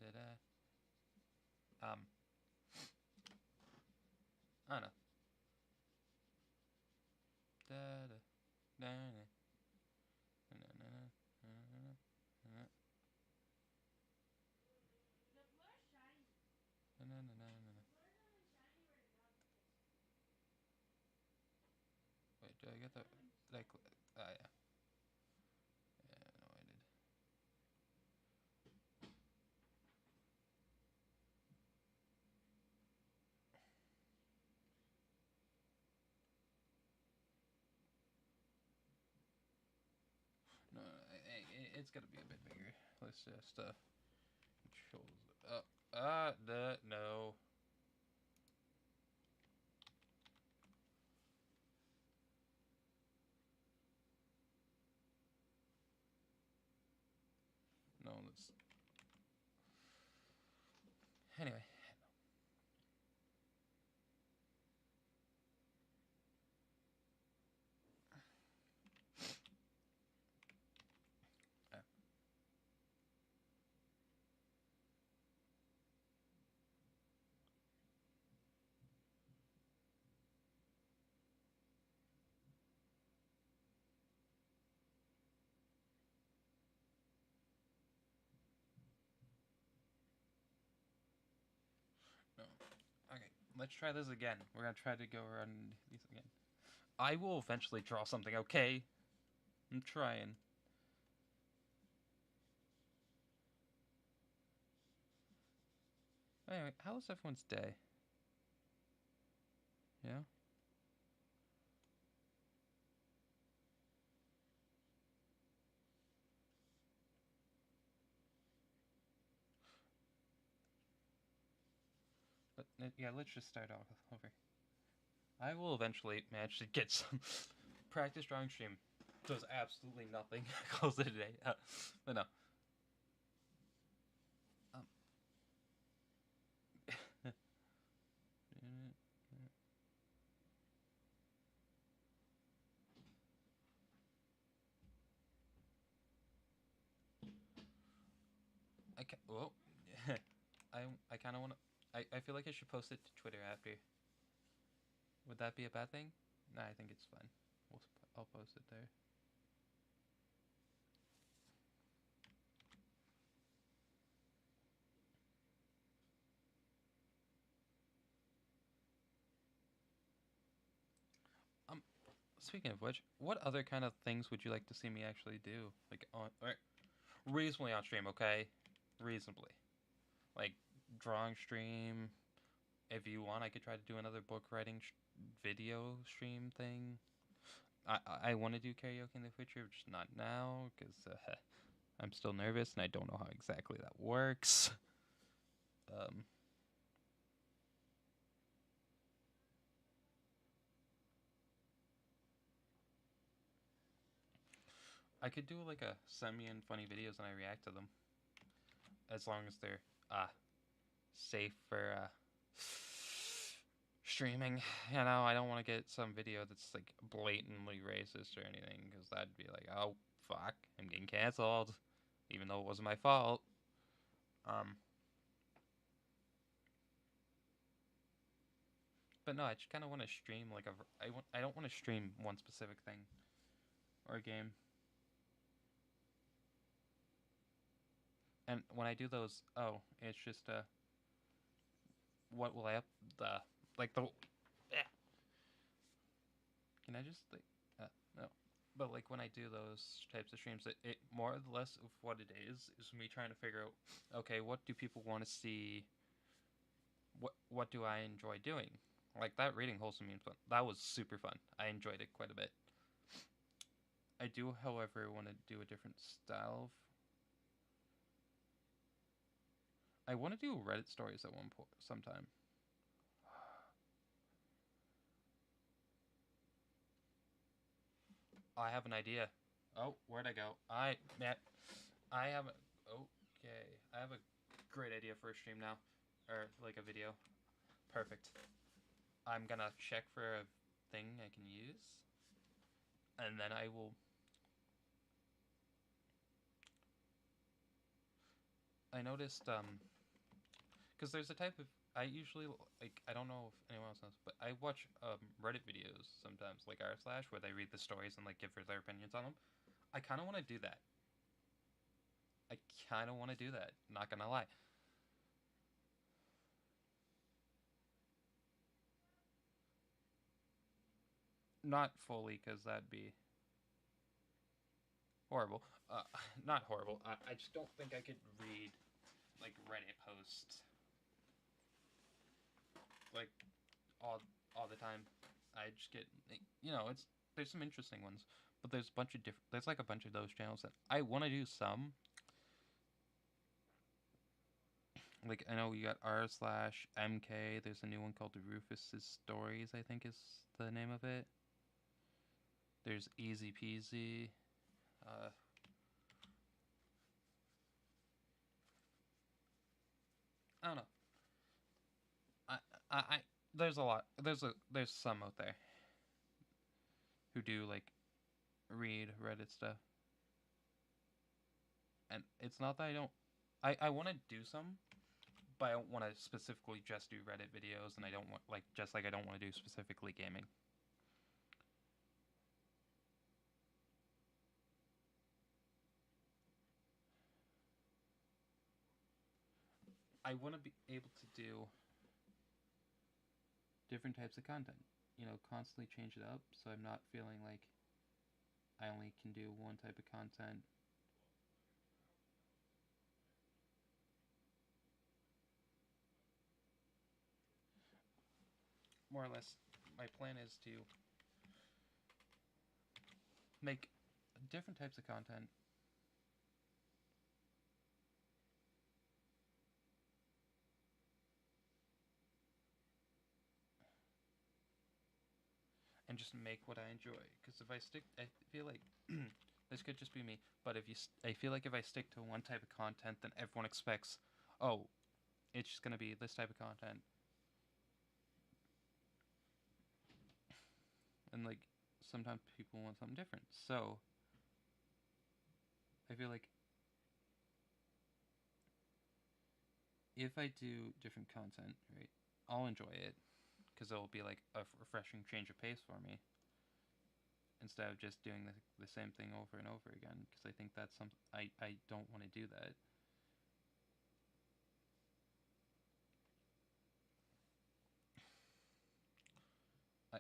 I don't know. Da da da da Wait, did I get that? Did I yeah. Yeah, no, I did. No, it's gotta be a bit bigger. Let's just controls. No. No, let's. Anyway. No. Okay, let's try this again. We're gonna try to go around these again. I will eventually draw something, okay? I'm trying. Anyway, how was everyone's day? Yeah? Yeah, let's just start off over. I will eventually manage to get some practice drawing stream. Does absolutely nothing. Calls it a day. But no. Um. Whoa. I kind of want to. I feel like I should post it to Twitter after. Would that be a bad thing? Nah, I think it's fine. I'll post it there. Speaking of which, what other kind of things would you like to see me actually do? Like reasonably on stream, okay? Reasonably. Like drawing stream. If you want, I could try to do another book writing video stream thing. I want to do karaoke in the future, just not now because I'm still nervous and I don't know how exactly that works. I could do like a semi and funny videos and I react to them, as long as they're safe for streaming. You know, I don't want to get some video that's like blatantly racist or anything, because that'd be like, oh fuck, I'm getting canceled, even though it wasn't my fault. But no, I just kind of want to stream like I don't want to stream one specific thing or a game. And when I do those, it's just what will I up the like the eh, can I just like no. But like when I do those types of streams, it more or less of what it is me trying to figure out, okay, what do people want to see? What do I enjoy doing? Like that reading wholesome memes one, that was super fun. I enjoyed it quite a bit. I do, however, want to do a different style. I want to do Reddit stories at one point sometime. I have an idea. Oh, where'd I go? I have a, okay. I have a great idea for a stream now, or like a video. Perfect. I'm gonna check for a thing I can use, and then I will. I noticed because there's a type of I usually like I don't know if anyone else knows, but I watch Reddit videos sometimes like r slash where they read the stories and like give their opinions on them. I kind of want to do that. I kind of want to do that. Not gonna lie. Not fully, because that'd be horrible. Not horrible. I just don't think I could read like Reddit posts like all the time. I just get it's there's some interesting ones, but there's a bunch of different. There's like a bunch of those channels that I want to do some. Like I know you got r slash mk. There's a new one called Rufus's Stories. I think is the name of it. There's Easy Peasy. Uh, I don't know. I, I there's a lot. There's some out there who do like read Reddit stuff, and it's not that I don't. I want to do some, but I don't want to specifically just do Reddit videos, and I don't want like just like I don't want to do specifically gaming. I want to be able to do different types of content. Constantly change it up, so I'm not feeling like I only can do one type of content. More or less, my plan is to make different types of content and just make what I enjoy. Because if I stick, I feel like this could just be me, but I feel like if I stick to one type of content, then everyone expects, oh, it's just gonna be this type of content, and like sometimes people want something different. So I feel like if I do different content, right, I'll enjoy it because it'll be like a refreshing change of pace for me instead of just doing the same thing over and over again. Because I think that's something I don't want to do that.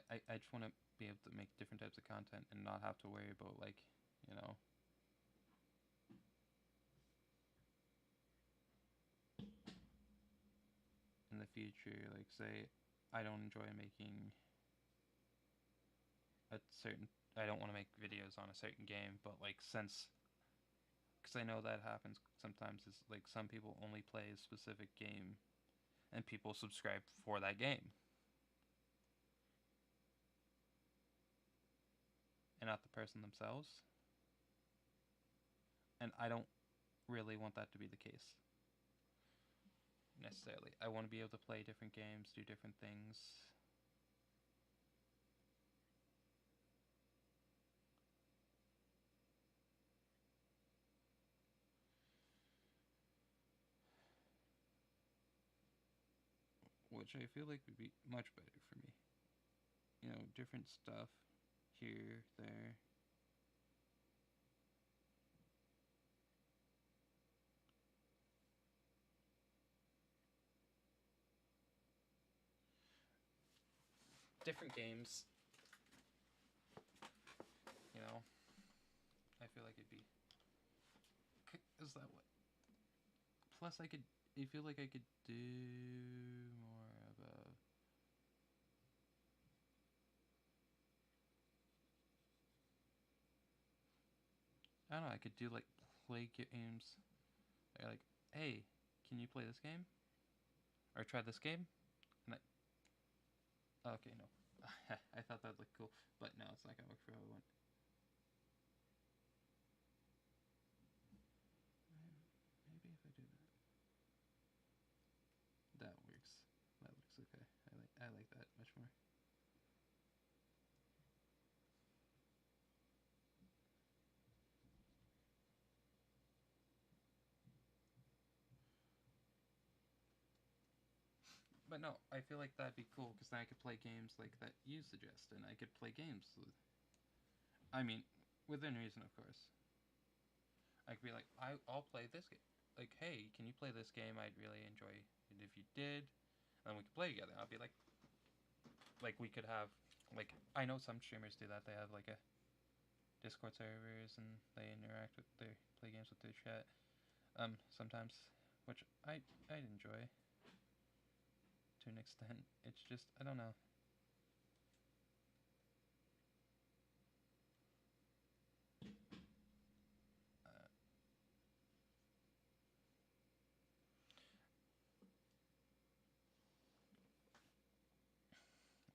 I just want to be able to make different types of content and not have to worry about like you know in the future, like say I don't enjoy making a certain I don't want to make videos on a certain game, but like since because I know that happens sometimes is like some people only play a specific game and people subscribe for that game and not the person themselves, and I don't really want that to be the case necessarily. I want to be able to play different games, do different things. Which I feel like would be much better for me. Different stuff here, there. different games. You know, I feel like it'd be. Is that what? Plus, I could. I feel like I could do more of a. I don't know. I could do like play games. Or like, hey, can you play this game? Or try this game? And okay, no. I thought that looked cool, but no, it's not gonna work for everyone. Maybe if I do that, that works. That looks okay. I like that much more. But no, I feel like that'd be cool because then I could play games like that you suggest, and I could play games with. I mean, within reason, of course. I could be like, I'll play this game. Like, hey, can you play this game? I'd really enjoy it if you did. And we could play together. I'll be like we could have, like, I know some streamers do that. They have like a Discord servers and they interact with their play games with their chat. Sometimes, which I'd enjoy to an extent. It's just I don't know. Uh,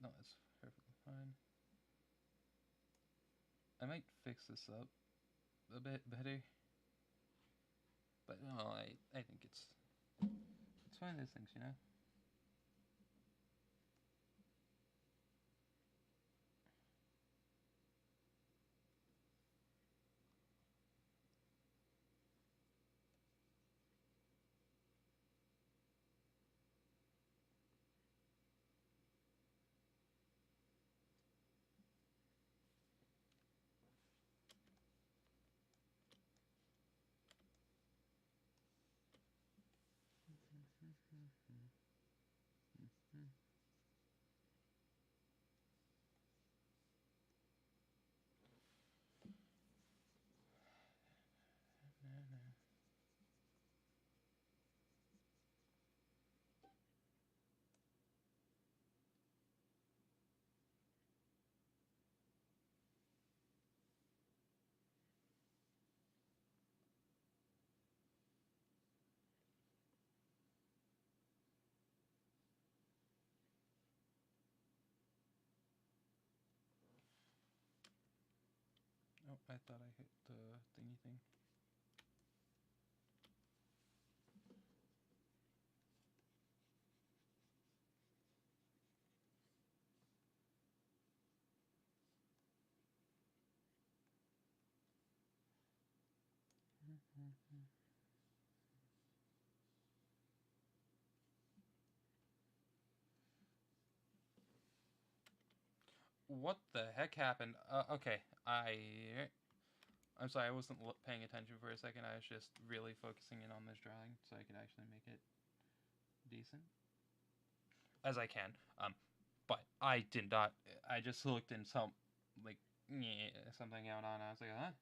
no, it's perfectly fine. I might fix this up a bit better, but no, I think it's one of those things, you know. Oh, I thought I hit the thingy thing. What the heck happened? Okay, I'm sorry, I wasn't paying attention for a second. I was just really focusing in on this drawing so I could actually make it decent as I can. But I did not. I just looked in some like something going on. I was like, huh?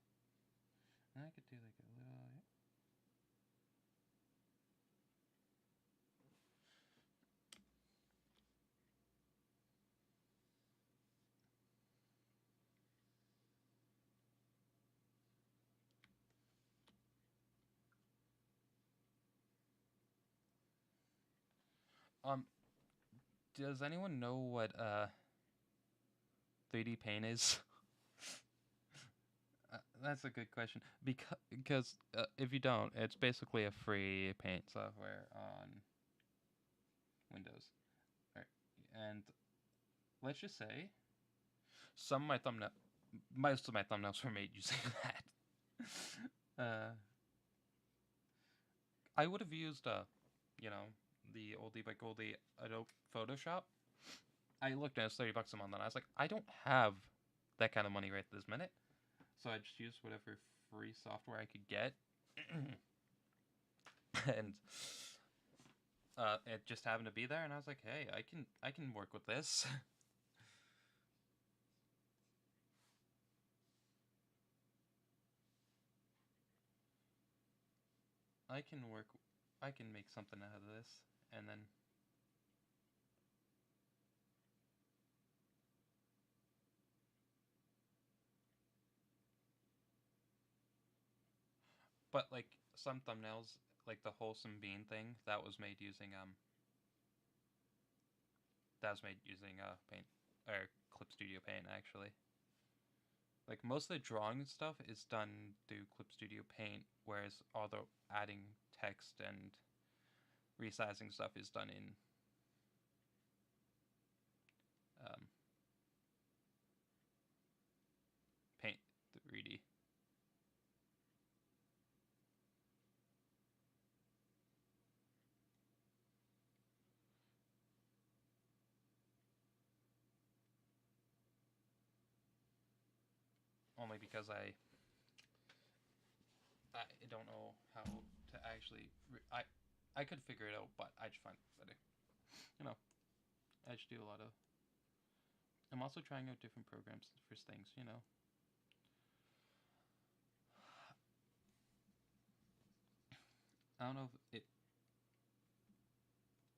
And I could do like a little. Um, does anyone know what 3D Paint is? That's a good question because if you don't, it's basically a free paint software on Windows. Right. And let's just say some of my thumbnail, most of my thumbnails were made using that. I would have used you know, the oldie but goldie Adobe Photoshop. I looked at it, it's $30 a month, and I was like, I don't have that kind of money right this minute, so I just used whatever free software I could get, and it just happened to be there, and I was like, hey, I can work with this. I can work. I can make something out of this, and then. But like some thumbnails, like the wholesome bean thing, that was made using Paint or Clip Studio Paint actually. Like most of the drawing stuff is done through Clip Studio Paint, whereas all the adding text and resizing stuff is done in um, Paint 3D. Only because I don't know how to actually I could figure it out, but I just find it better. You know, I just do a lot of. I'm also trying out different programs for things. You know. I don't know if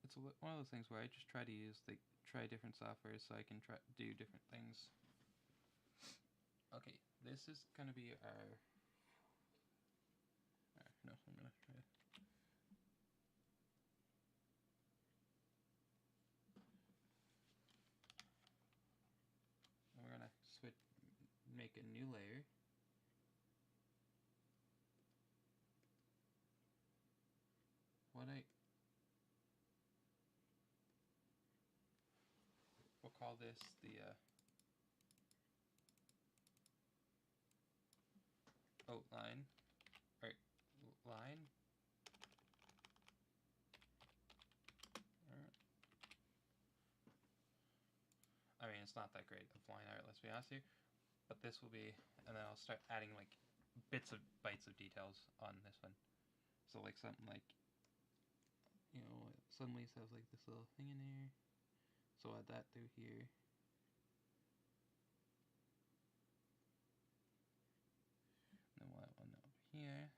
it's one of those things where I just try to try different software so I can try do different things. Okay, this is gonna be our. No, I'm gonna try. We're gonna make a new layer. We'll call this the outline, or line. I mean, it's not that great of line art, let's be honest here. But this will be, and then I'll start adding like bites of details on this one. So like something like, some leaves have like this little thing in here. So I'll add that through here. And then we'll add one over here.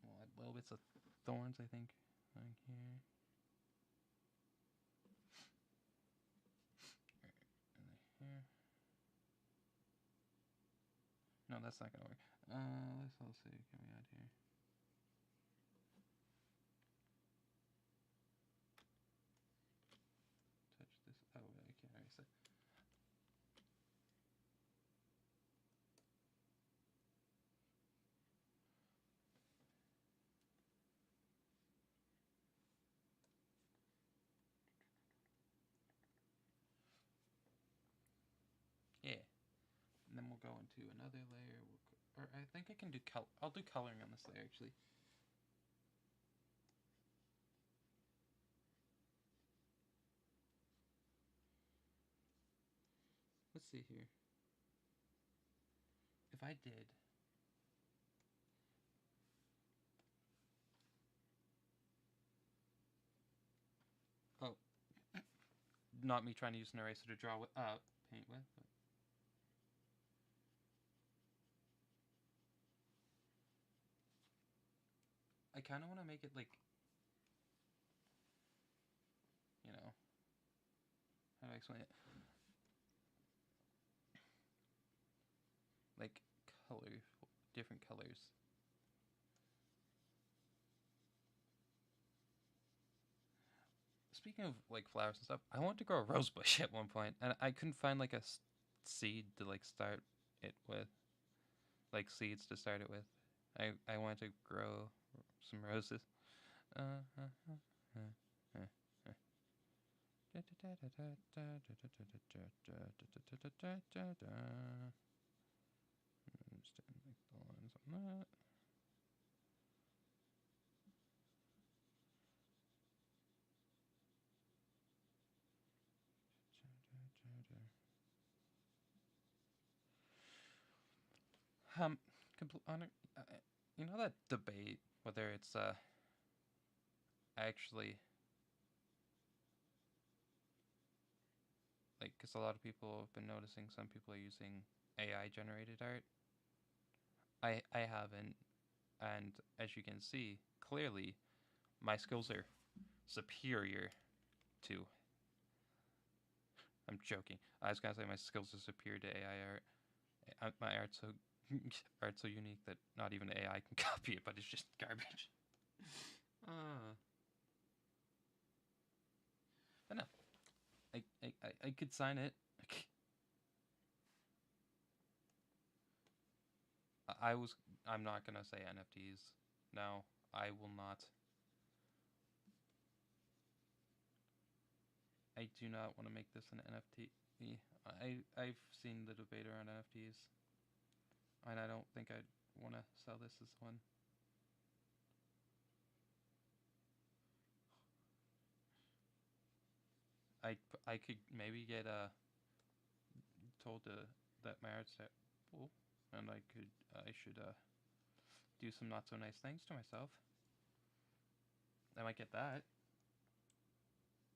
We'll add little bits of thorns, I think, right here. And then here. No, that's not gonna work. Let's all see. Can we add here? Touch this. Oh, I can't erase it. Yeah. And then we'll go into another layer. Or I think I can do color. I'll do coloring on this layer actually. Let's see here. If I did. Oh. Not me trying to use an eraser to draw with, paint with. But. I kind of want to make it like, how do I explain it? Like different colors. Speaking of like flowers and stuff, I wanted to grow a rose bush at one point, and I couldn't find like a seed to like start it with, like seeds to start it with. I wanted to grow some roses. Um, you know that debate whether it's actually like, because a lot of people have been noticing some people are using AI generated art. I haven't, and as you can see, clearly my skills are superior to. I'm joking. I was gonna say my skills are superior to AI art. My art's so art's so unique that not even AI can copy it, but it's just garbage. Uh, but no, I could sign it. I was. I'm not gonna say NFTs. No, I will not. I do not want to make this an NFT. I've seen the debate around NFTs, and I don't think I'd want to sell this as one. I I could maybe get told that my art's terrible, and I should do some not so nice things to myself. I might get that.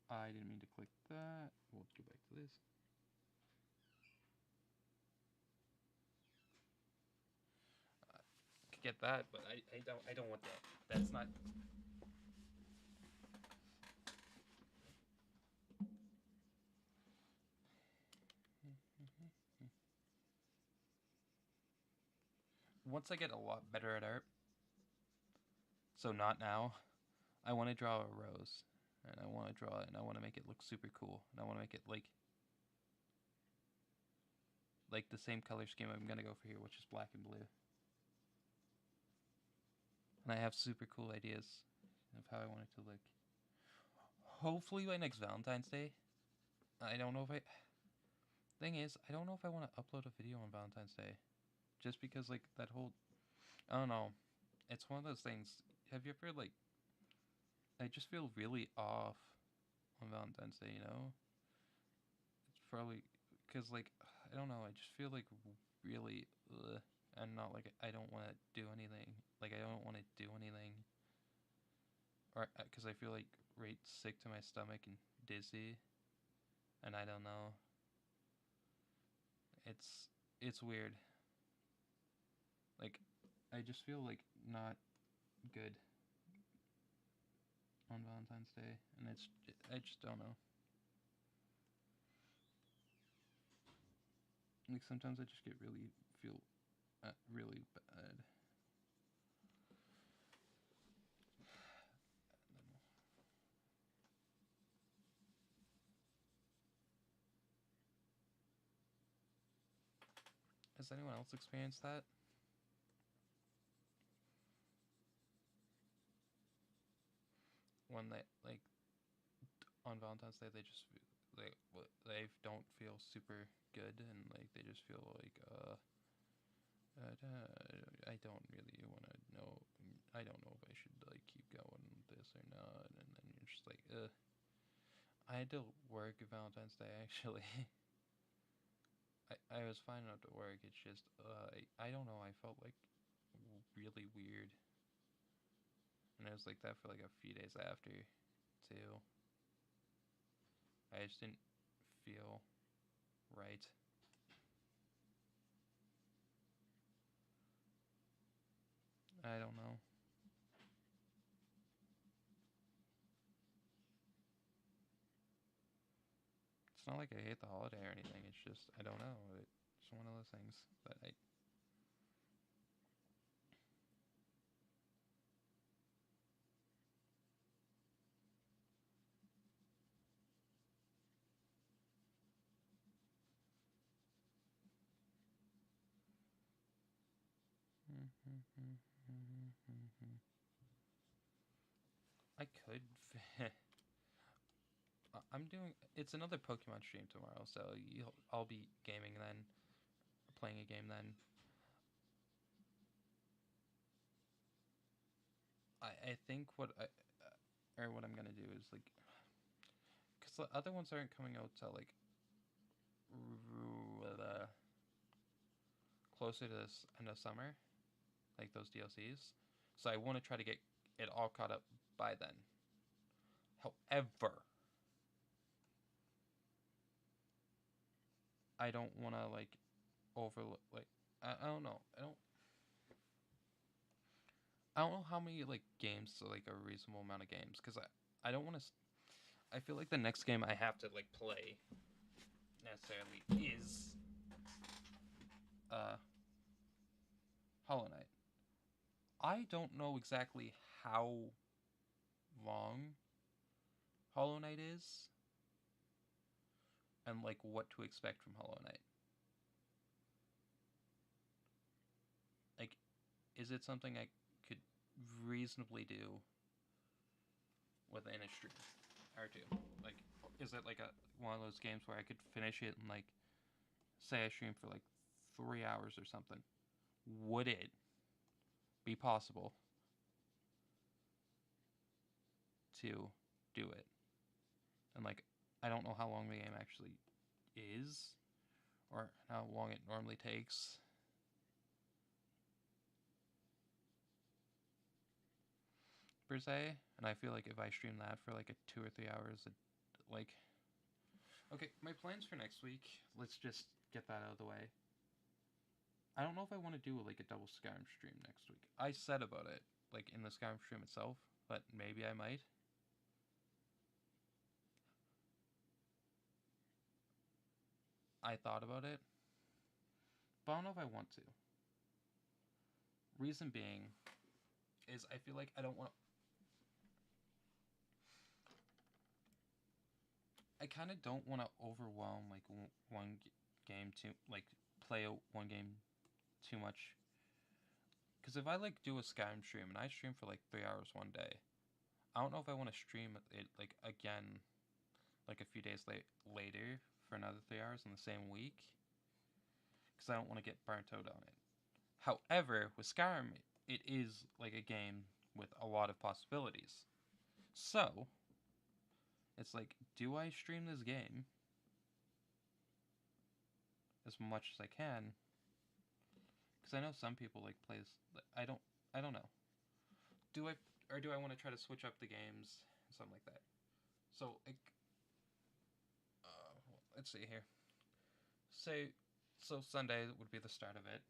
I didn't mean to click that. We'll go back to this. Could get that, but I don't want that. That's not. Once I get a lot better at art, so not now. I want to draw a rose, and I want to draw it, and I want to make it look super cool, and I want to make it like the same color scheme I'm gonna go for here, which is black and blue. And I have super cool ideas of how I want it to look. Hopefully by next Valentine's Day. I don't know if I. Thing is, I don't know if I want to upload a video on Valentine's Day, just because like that whole. I don't know. It's one of those things. Have you ever like? I just feel really off on Valentine's Day. You know, it's probably because like I don't know. I just feel like really. And not like I don't want to do anything. Like I don't want to do anything. Or because I feel like right sick to my stomach and dizzy, and I don't know. It's it's weird. Like I just feel like not good on Valentine's Day, and I just don't know. Like sometimes I just get really feel really bad. Has anyone else experienced that? When like on Valentine's Day they don't feel super good, and like they just feel like I don't really want to know. I don't know if I should like keep going with this or not. And then you're just like, I had to work Valentine's Day actually. I was fine enough to work. It's just I don't know. I felt like really weird, and it was like that for like a few days after, too. I just didn't feel right. I don't know. It's not like I hate the holiday or anything. It's just I don't know. It's one of those things that I. I could. I'm doing. It's another Pokemon stream tomorrow, so I'll be gaming then, playing a game then. I think or what I'm gonna do is like, cause the other ones aren't coming out till like, uh, closer to this end of summer, like those DLCs. So I want to try to get it all caught up by then. However, I don't want to like over like I don't know. I don't know how many like games are like a reasonable amount of games because I don't want to. I feel like the next game I have to like play necessarily is uh Hollow Knight. I don't know exactly how long Hollow Knight is and like what to expect from Hollow Knight. Like, is it something I could reasonably do within a stream or two? Like, is it like a one of those games where I could finish it in like, say I stream for like 3 hours or something? Would it be possible to do it? And like, I don't know how long the game actually is or how long it normally takes. Per se, and I feel like if I stream that for like a 2 or 3 hours, like, okay, my plans for next week. Let's just get that out of the way. I don't know if I want to do like a double Skyrim stream next week. I said about it, like in the Skyrim stream itself, but maybe I might. I thought about it, but I don't know if I want to. Reason being is I feel like I don't want. I kind of don't want to overwhelm like one game too, like play one game too much. Because if I like do a Skyrim stream and I stream for like 3 hours one day, I don't know if I want to stream it like again, like a few days later for another 3 hours in the same week, because I don't want to get burnt out on it. However, with Skyrim, it is like a game with a lot of possibilities. So it's like, do I stream this game as much as I can? Because I know some people like plays. I don't know. Do I or do I want to try to switch up the games, something like that? So like, let's see here. Say, so Sunday would be the start of it.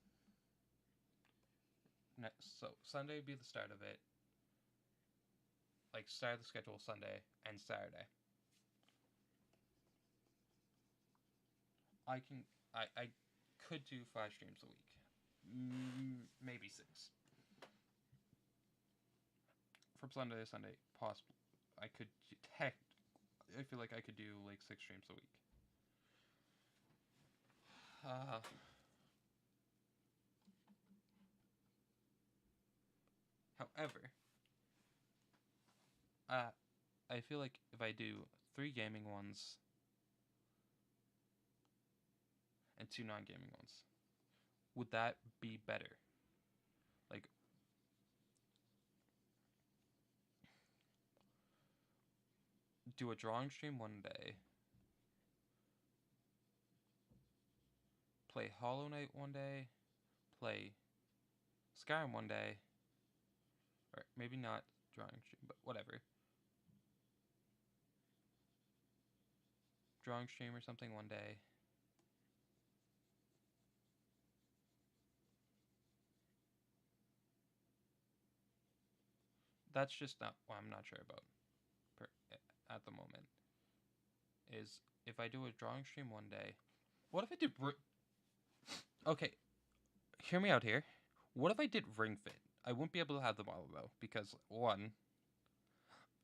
So Sunday would be the start of it. Like start the schedule Sunday and Saturday. I can I could do 5 streams a week, maybe 6 from Sunday to Sunday. Possible. I could heck. I feel like I could do like 6 streams a week. Uh, However, uh, I feel like if I do 3 gaming ones and 2 non-gaming ones, would that be better? Like, do a drawing stream one day, play Hollow Knight one day, play Skyrim one day, or maybe not drawing stream, but whatever. Drawing stream or something one day. That's just not what I'm not sure about per, at the moment. Is if I do a drawing stream one day, what if I did? Okay, hear me out here. What if I did Ring Fit? I wouldn't be able to have the model though because one,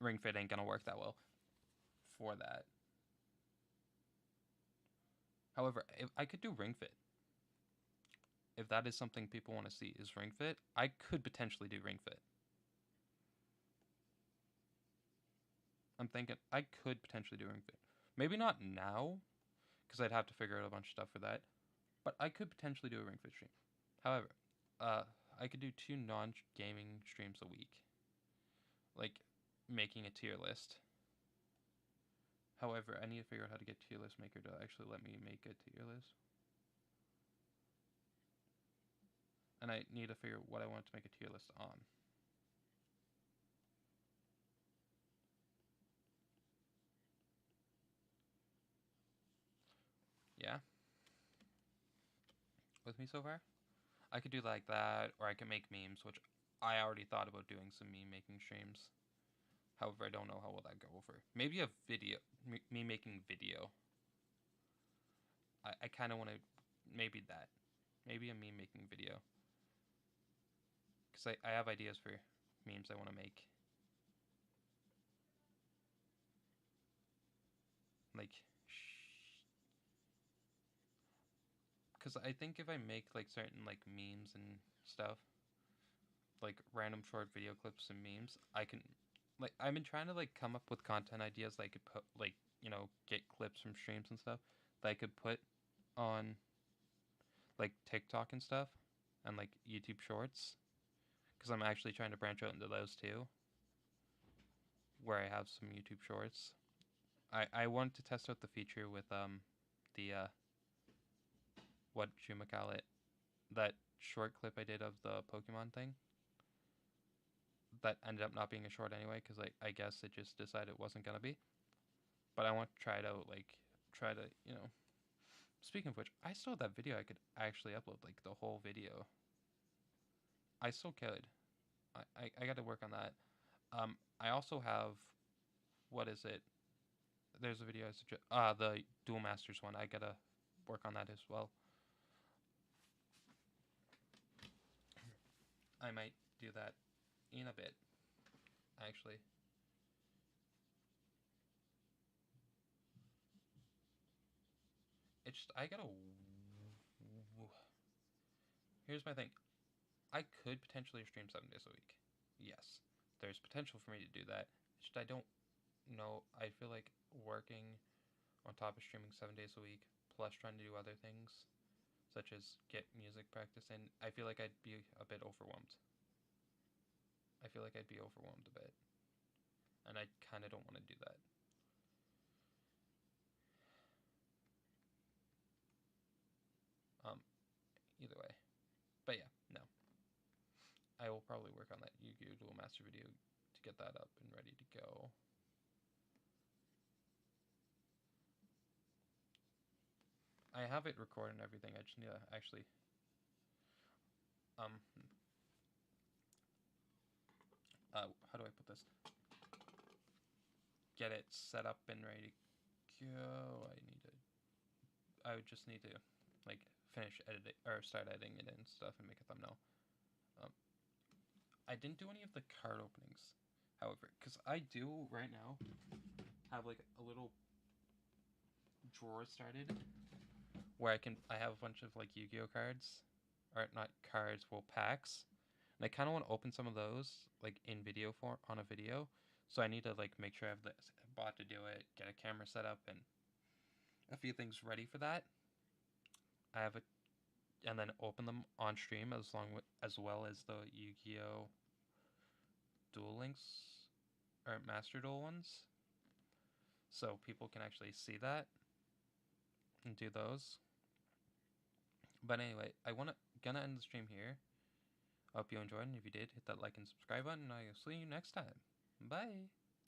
Ring Fit ain't gonna work that well for that. However, if I could do Ring Fit, if that is something people want to see is Ring Fit, I could potentially do Ring Fit. I'm thinking I could potentially do Ring Fit. Maybe not now, because I'd have to figure out a bunch of stuff for that. But I could potentially do a Ring Fit stream. However, uh, I could do 2 non-gaming streams a week, like making a tier list. However, I need to figure out how to get Tier List Maker to actually let me make a tier list. And I need to figure out what I want to make a tier list on. Yeah. with me so far. I could do like that, or I could make memes, which I already thought about doing some meme making streams. However, I don't know how will that go over. Maybe a video, me making video. I kind of want to, maybe that. Maybe a meme making video. Because I have ideas for memes I want to make. Like, because I think if I make like certain like memes and stuff, like random short video clips and memes, I can, like, I've been trying to like come up with content ideas that I could put, like, get clips from streams and stuff that I could put on like TikTok and stuff and like YouTube Shorts, because I'm actually trying to branch out into those too, where I have some YouTube Shorts. I wanted to test out the feature with the what you call it, that short clip I did of the Pokemon thing that ended up not being a short anyway, because I guess it just decided it wasn't gonna be. But I want to try it out, like try to Speaking of which, I still have that video I could actually upload, like the whole video. I still could. I got to work on that. I also have, what is it? There's a video I suggest. The Duel Masters one. I gotta work on that as well. I might do that in a bit, actually. It's just, I gotta. Here's my thing. I could potentially stream 7 days a week. Yes, there's potential for me to do that. It's just I don't know. I feel like working on top of streaming 7 days a week, plus trying to do other things, such as get music practice in, I feel like I'd be a bit overwhelmed. I feel like I'd be overwhelmed a bit. And I kind of don't want to do that. Either way. But yeah, no. I will probably work on that Yu-Gi-Oh! Duel Master video to get that up and ready to go. I have it recorded and everything. I just need to actually how do I put this? Get it set up and ready to go. I would just need to like finish editing or start editing it and stuff and make a thumbnail. I didn't do any of the card openings, however, because I do right now have like a little drawer started where I have a bunch of like Yu-Gi-Oh cards, or not cards, well, packs, and I kind of want to open some of those like in video form on a video. So I need to like make sure I have the bot to do it, get a camera set up, and a few things ready for that. I have it, and then open them on stream as well as the Yu-Gi-Oh Duel Links or Master Duel ones, so people can actually see that and do those. But anyway, gonna end the stream here. I hope you enjoyed, and if you did, hit that like and subscribe button, and I'll see you next time. Bye!